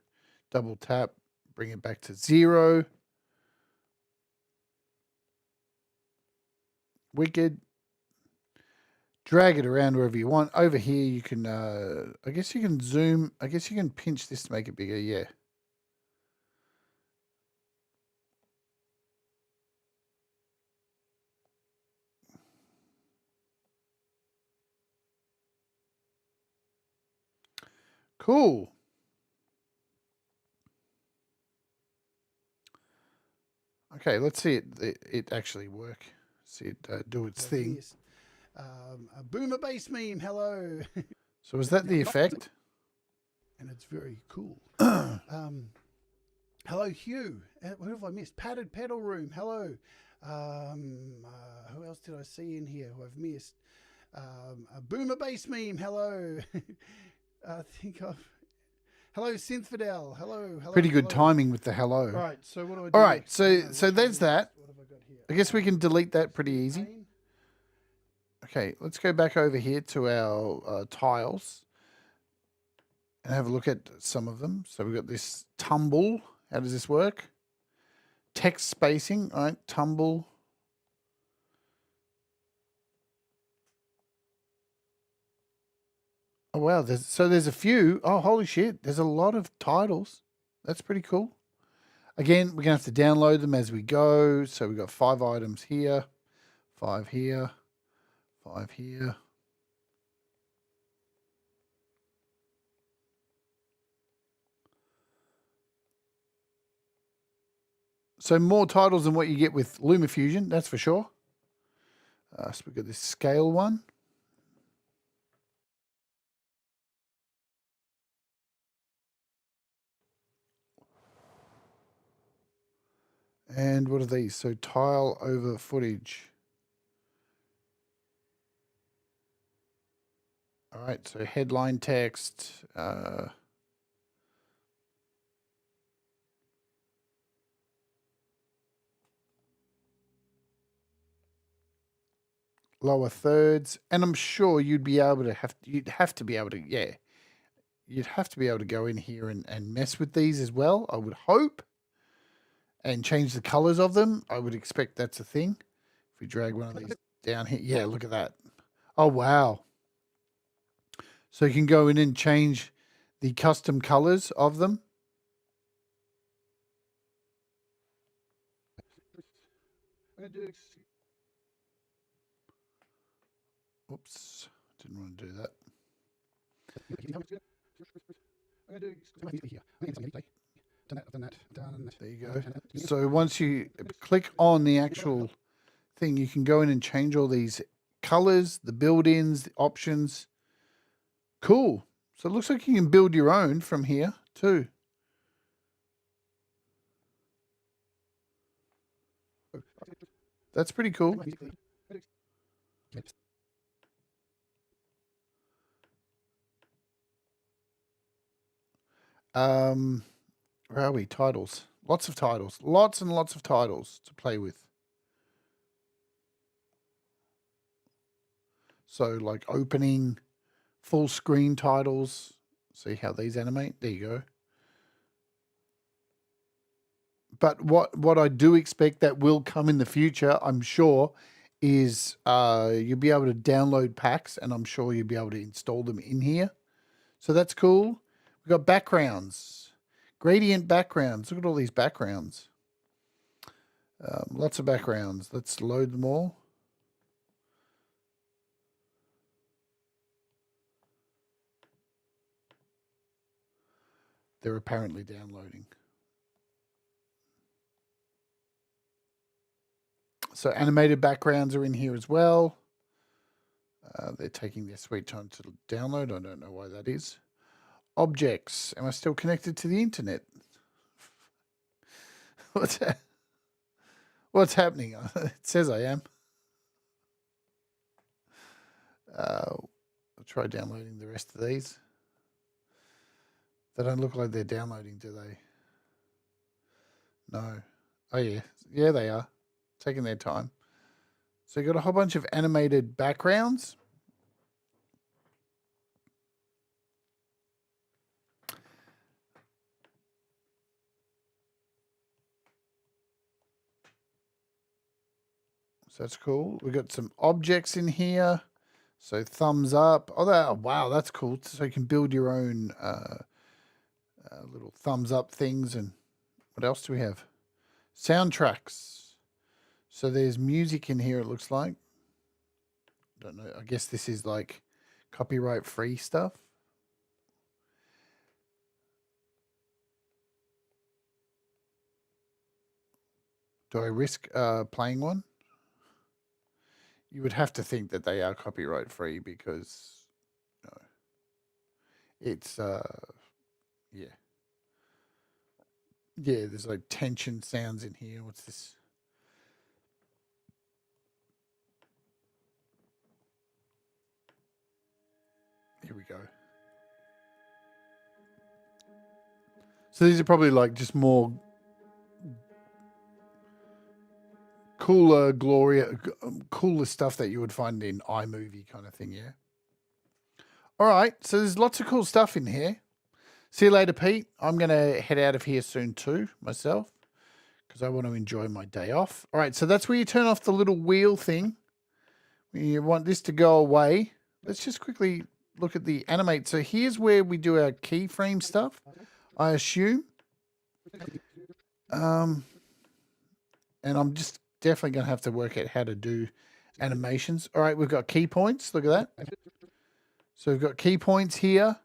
double tap, bring it back to 0. Wicked. Drag it around wherever you want. Over here, you can, I guess you can zoom. I guess you can pinch this to make it bigger. Yeah. Cool. Okay, let's see it actually work. See it do its thing. Yes. A boomer bass meme. Hello. So is that the effect? And it's very cool. Hello, Hugh. What have I missed? Padded pedal room. Hello. Who else did I see in here who I've missed? A boomer bass meme. Hello. I think I've... Hello, Synthfidel. Hello. Pretty good timing with the hello. Right, so what do I do? All right, next? so there's that. What have I got here? I guess we can delete that pretty easy. Okay, let's go back over here to our tiles and have a look at some of them. So we've got this tumble. How does this work? Text spacing, all right, tumble. Oh, wow, there's a few. Oh, holy shit, there's a lot of titles. That's pretty cool. Again, we're going to have to download them as we go. So we've got 5 items here, 5 here, 5 here. So more titles than what you get with LumaFusion, that's for sure. So we've got this scale one. And what are these? So tile over footage. All right, so headline text. Lower thirds. And I'm sure you'd have to be able to, yeah. you'd have to be able to go in here and mess with these as well, I would hope, and change the colors of them. I would expect that's a thing. If we drag one of these down here, yeah, look at that. Oh, wow. So you can go in and change the custom colors of them. Oops, didn't want to do that. There you go. So once you click on the actual thing, you can go in and change all these colors, the build-ins, the options. Cool. So it looks like you can build your own from here too. That's pretty cool. Where are we? Titles. Lots of titles. Lots and lots of titles to play with. So like opening, full screen titles. See how these animate? There you go. But what I do expect that will come in the future, I'm sure, is you'll be able to download packs, and I'm sure you'll be able to install them in here. So that's cool. We've got backgrounds, gradient backgrounds. Look at all these backgrounds. Lots of backgrounds. Let's load them all. They're apparently downloading. So animated backgrounds are in here as well. They're taking their sweet time to download. I don't know why that is. Objects. Am I still connected to the internet? What's happening? It says I am. I'll try downloading the rest of these. They don't look like they're downloading, do they? No. Oh, yeah. Yeah, they are. Taking their time. So you got a whole bunch of animated backgrounds. So that's cool. We've got some objects in here. So thumbs up. Oh, wow, that's cool. So you can build your own little thumbs up things. And what else do we have? Soundtracks. So there's music in here, it looks like. Don't know. I guess this is like copyright free stuff. Do I risk playing one? You would have to think that they are copyright free because it's yeah. Yeah, there's like tension sounds in here. What's this? Here we go. So these are probably like just more cooler stuff that you would find in iMovie kind of thing, yeah? All right, so there's lots of cool stuff in here. See you later, Pete. I'm going to head out of here soon too, myself, because I want to enjoy my day off. All right, so that's where you turn off the little wheel thing. You want this to go away. Let's just quickly look at the animate. So here's where we do our keyframe stuff, I assume. And I'm just definitely going to have to work out how to do animations. All right, we've got key points. Look at that. So we've got key points here.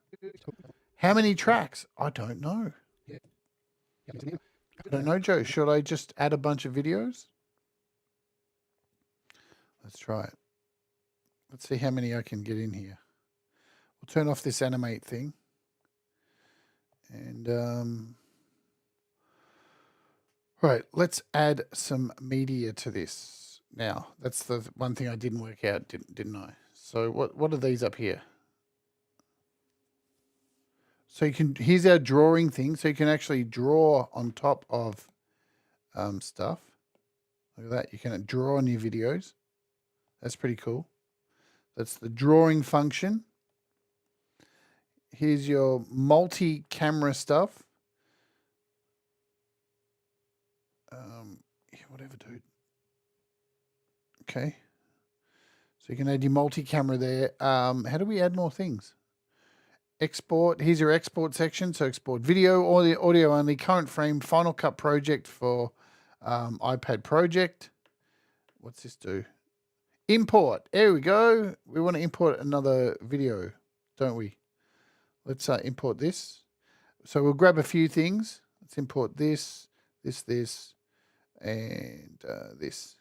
How many tracks? I don't know. I don't know, Joe. Should I just add a bunch of videos? Let's try it. Let's see how many I can get in here. We'll turn off this animate thing. And right, let's add some media to this. Now, that's the one thing I didn't work out, didn't I? So what are these up here? So you can, here's our drawing thing. So you can actually draw on top of stuff. Look at that. You can draw on your videos. That's pretty cool. That's the drawing function. Here's your multi-camera stuff. Yeah, whatever, dude. Okay. So you can add your multi-camera there. How do we add more things? Export. Here's your export section. So export video, audio only, current frame, Final Cut project for iPad project. What's this do? Import. There we go. We want to import another video, don't we? Let's import this. So we'll grab a few things. Let's import this, this, and this.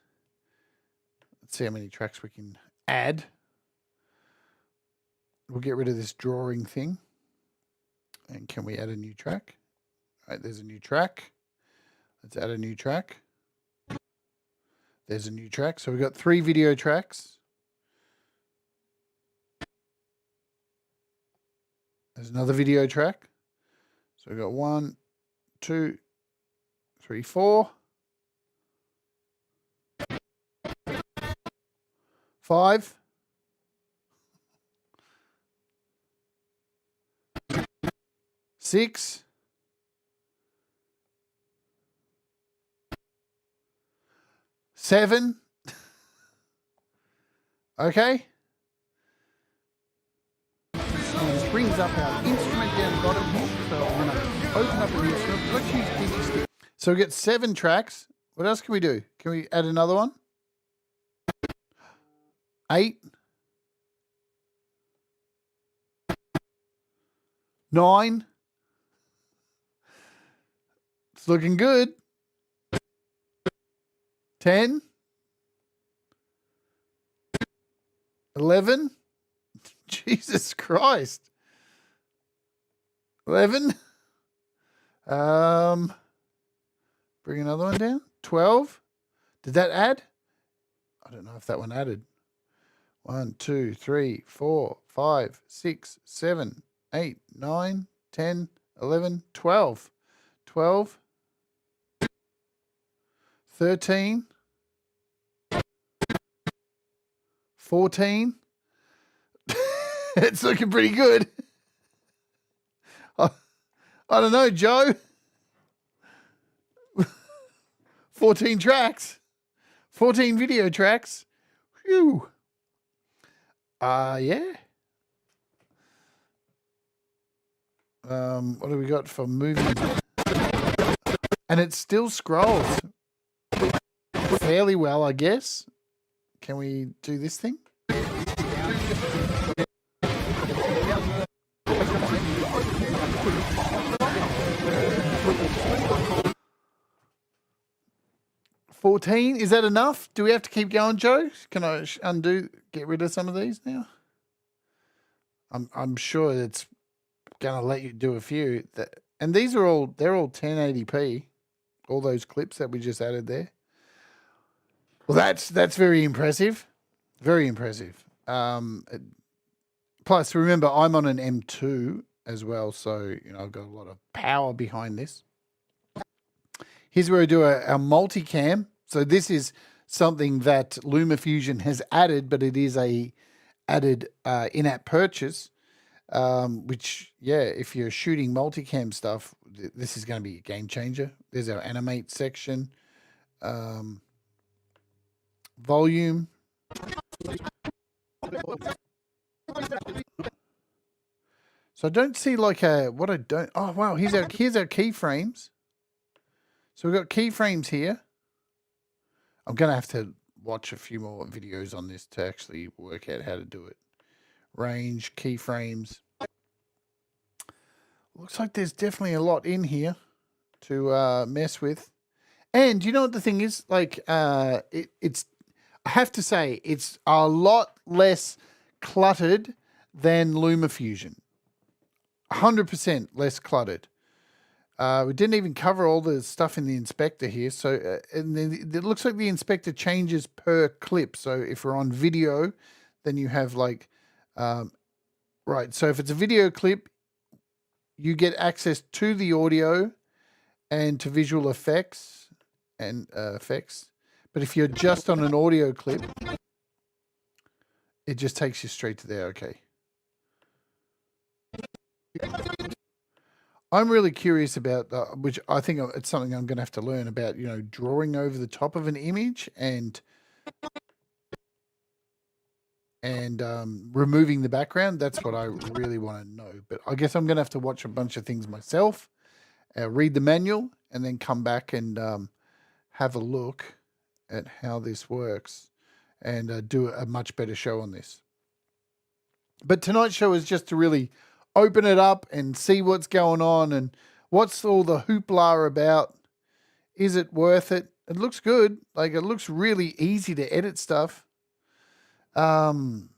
Let's see how many tracks we can add. We'll get rid of this drawing thing. And can we add a new track? All right, there's a new track. Let's add a new track. There's a new track. So we've got 3 video tracks. There's another video track. So we've got 1, 2, 3, 4, 5, 6, 7. Okay. This brings up our instrument down the bottom here. So I'm going to open up the instrument. Let's use DigiStick. So we get 7 tracks. What else can we do? Can we add another one? 8. 9. It's looking good. 10. 11. Jesus Christ. 11. Bring another one down. 12. Did that add? I don't know if that one added. 1, 2, 3, 4, 5, 6, 7, 8, 9, 10, 11, 12. 12. 13. 14. It's looking pretty good. I don't know, Joe. 14 tracks. 14 video tracks. Phew. Yeah. What do we got for moving? And it still scrolls fairly well, I guess. Can we do this thing? $14, is that enough? Do we have to keep going, Joe? Can I get rid of some of these now? I'm sure it's gonna let you do a few. And they're all 1080p. All those clips that we just added there. Well, that's very impressive. Very impressive. Plus, remember, I'm on an M2 as well, so I've got a lot of power behind this. Here's where I do our multicam. So this is something that LumaFusion has added, but it is a added in-app purchase, which, yeah, if you're shooting multicam stuff, this is going to be a game changer. There's our animate section. Volume. So I don't see like oh, wow, here's our keyframes. So we've got keyframes here. I'm going to have to watch a few more videos on this to actually work out how to do it. Range, keyframes. Looks like there's definitely a lot in here to mess with. And you know what the thing is? Like, it's, I have to say, it's a lot less cluttered than LumaFusion. 100% less cluttered. We didn't even cover all the stuff in the inspector here. So and then it looks like the inspector changes per clip. So if we're on video, then you have like, right. So if it's a video clip, you get access to the audio and to visual effects and effects. But if you're just on an audio clip, it just takes you straight to there. Okay. I'm really curious about, which I think it's something I'm going to have to learn about, you know, drawing over the top of an image and removing the background. That's what I really want to know. But I guess I'm going to have to watch a bunch of things myself, read the manual, and then come back and have a look at how this works and do a much better show on this. But tonight's show is just to really open it up and see what's going on and what's all the hoopla about. Is it worth it? It looks good. Like, it looks really easy to edit stuff. And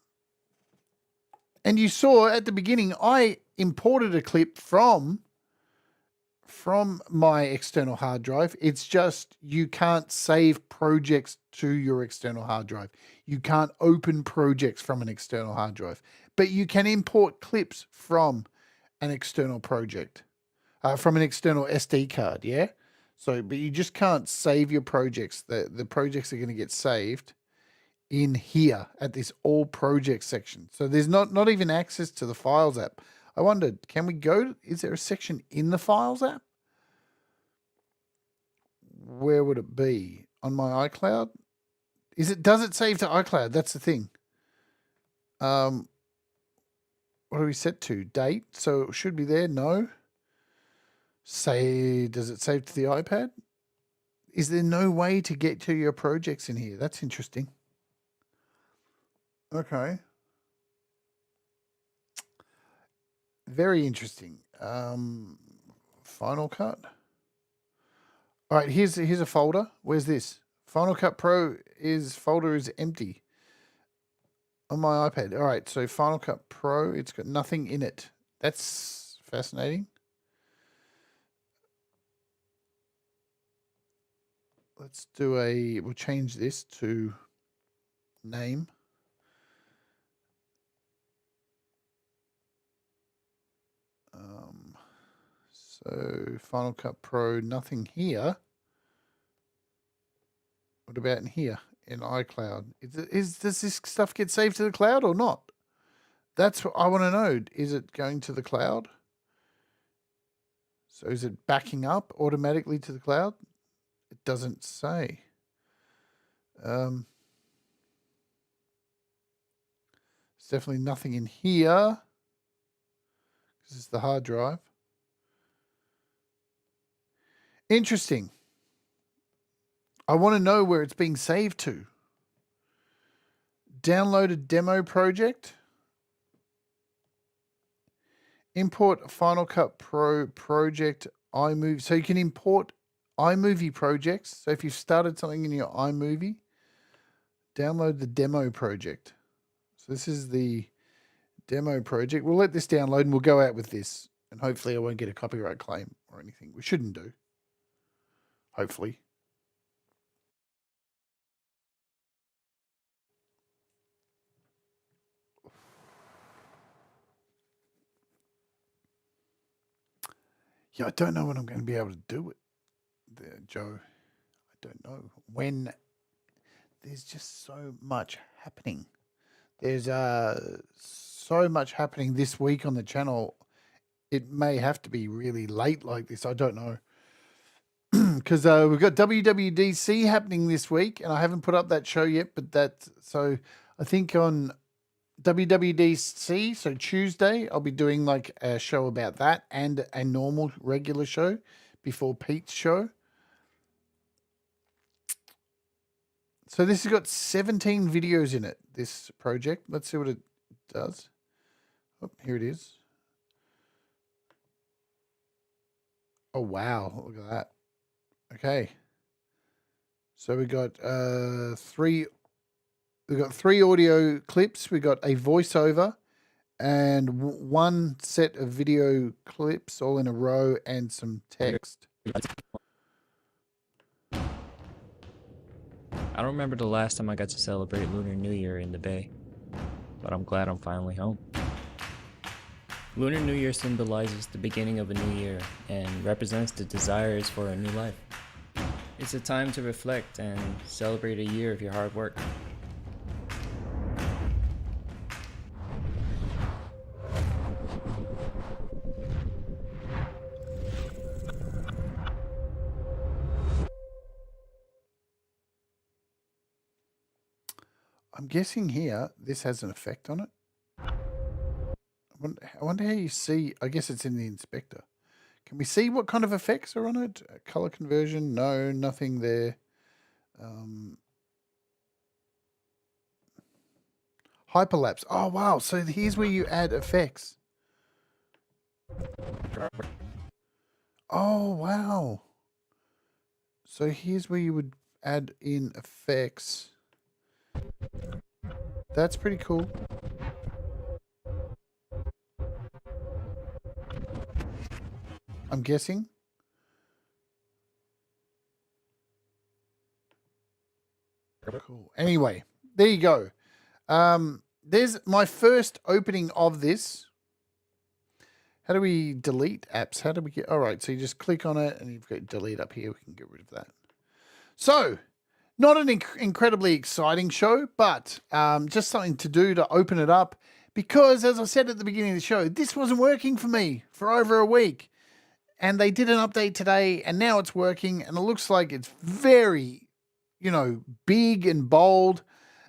you saw at the beginning, I imported a clip from my external hard drive. It's just you can't save projects to your external hard drive. You can't open projects from an external hard drive, but you can import clips from an external project, from an external SD card. Yeah. So, but you just can't save your projects. The projects are going to get saved in here at this all projects section. So there's not even access to the files app. I wondered, can we go, is there a section in the files app? Where would it be? On my iCloud? Does it save to iCloud? That's the thing. What do we set to? Date. So it should be there. No. Does it save to the iPad? Is there no way to get to your projects in here? That's interesting. Okay. Very interesting. Final Cut. All right, here's a folder. Where's this? Final Cut Pro folder is empty on my iPad. All right, so Final Cut Pro, it's got nothing in it. That's fascinating. Let's we'll change this to name. So Final Cut Pro, nothing here. What about in here in iCloud? Does this stuff get saved to the cloud or not? That's what I want to know. Is it going to the cloud? So is it backing up automatically to the cloud? It doesn't say. There's definitely nothing in here. This is the hard drive. Interesting. I want to know where it's being saved to. Downloaded demo project. Import Final Cut Pro project iMovie. So you can import iMovie projects. So if you've started something in your iMovie, download the demo project. So this is the demo project. We'll let this download and we'll go out with this. And hopefully I won't get a copyright claim or anything. We shouldn't do. Hopefully. Yeah, I don't know when I'm going to be able to do it there, Joe. I don't know. When there's just so much happening. There's so much happening this week on the channel. It may have to be really late like this. I don't know. Because we've got WWDC happening this week, and I haven't put up that show yet, but so I think on WWDC, so Tuesday, I'll be doing like a show about that and a normal regular show before Pete's show. So this has got 17 videos in it, this project. Let's see what it does. Oh, here it is. Oh, wow. Look at that. Okay. So we got three audio clips. We got a voiceover and one set of video clips all in a row and some text. I don't remember the last time I got to celebrate Lunar New Year in the Bay, but I'm glad I'm finally home. Lunar New Year symbolizes the beginning of a new year and represents the desires for a new life. It's a time to reflect and celebrate a year of your hard work. I'm guessing here this has an effect on it. I wonder how you see. I guess it's in the inspector. Can we see what kind of effects are on it? Color conversion? No, nothing there. Hyperlapse. Oh, wow. So here's where you add effects. Oh, wow. So here's where you would add in effects. That's pretty cool. I'm guessing. Cool. Anyway, there you go. There's my first opening of this. How do we delete apps? How do we get... All right, so you just click on it and you've got delete up here. We can get rid of that. So, not an incredibly exciting show, but just something to do to open it up. Because, as I said at the beginning of the show, this wasn't working for me for over a week. And they did an update today, and now it's working. And it looks like it's very, big and bold.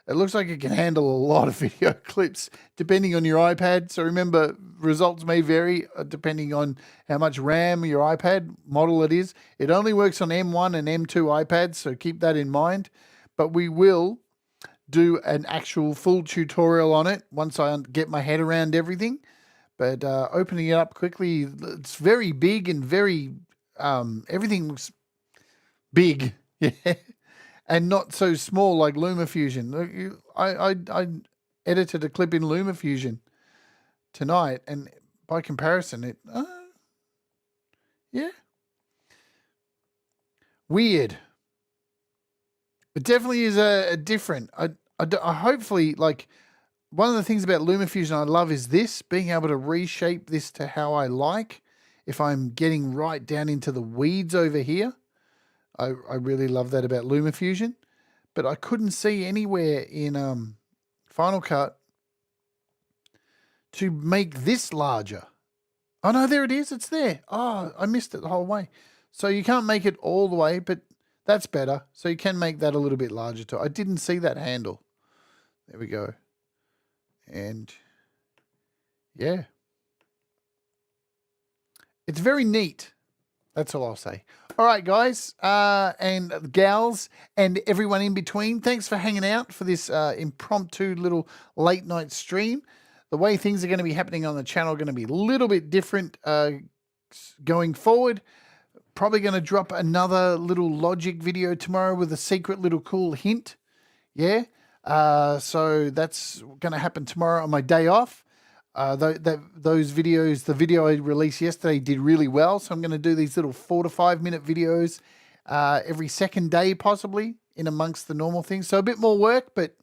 It looks like it can handle a lot of video clips depending on your iPad. So remember, results may vary depending on how much RAM your iPad model it is. It only works on M1 and M2 iPads, so keep that in mind. But we will do an actual full tutorial on it once I get my head around everything. But opening it up quickly, it's very big and very, everything looks big. Yeah. And not so small like LumaFusion. I edited a clip in LumaFusion tonight, and by comparison, it weird. It definitely is a different. I hopefully, like, one of the things about LumaFusion I love is this, being able to reshape this to how I like. If I'm getting right down into the weeds over here. I really love that about LumaFusion, but I couldn't see anywhere in Final Cut to make this larger. Oh, no, there it is. It's there. Oh, I missed it the whole way. So you can't make it all the way, but that's better. So you can make that a little bit larger too. I didn't see that handle. There we go. And yeah, it's very neat. That's all I'll say. All right, guys and gals and everyone in between, thanks for hanging out for this impromptu little late night stream. The way things are going to be happening on the channel are going to be a little bit different going forward. Probably going to drop another little logic video tomorrow with a secret little cool hint. Yeah. So that's going to happen tomorrow on my day off. Those videos, the video I released yesterday did really well. So I'm going to do these little 4 to 5 minute videos every second day, possibly in amongst the normal things. So a bit more work, but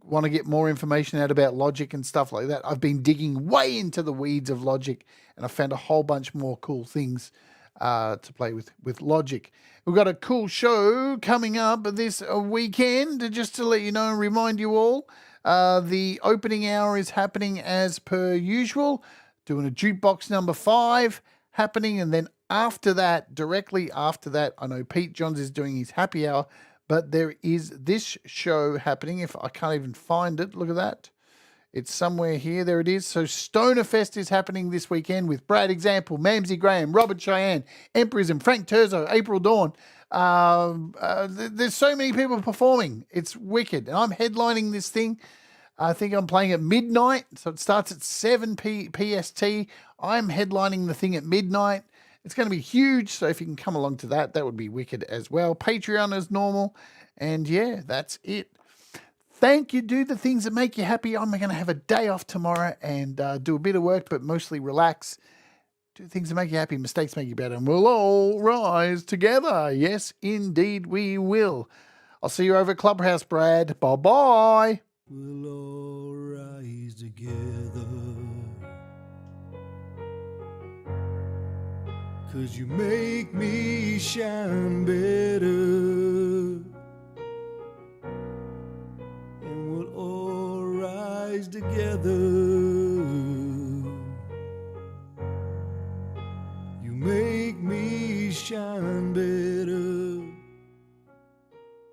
want to get more information out about logic and stuff like that. I've been digging way into the weeds of logic, and I found a whole bunch more cool things to play with logic. We've got a cool show coming up this weekend, just to let you know and remind you all. The opening hour is happening as per usual, doing a jukebox number 5 happening. And then after that, directly after that, I know Pete Johns is doing his happy hour, but there is this show happening. If I can't even find it, look at that. It's somewhere here. There it is. So Stoner Fest is happening this weekend with Brad Example, Mamsie Graham, Robert Cheyenne, Emperism, Frank Terzo, April Dawn. There's so many people performing. It's wicked. And I'm headlining this thing. I think I'm playing at midnight. So it starts at 7 PST. I'm headlining the thing at midnight. It's going to be huge. So if you can come along to that, that would be wicked as well. Patreon as normal. And yeah, that's it. Thank you. Do the things that make you happy. I'm going to have a day off tomorrow and do a bit of work, but mostly relax. Do things that make you happy. Mistakes make you better. And we'll all rise together. Yes, indeed we will. I'll see you over at Clubhouse, Brad. Bye-bye. We'll all rise together, 'cause you make me shine better. And we'll all rise together. You make me shine better.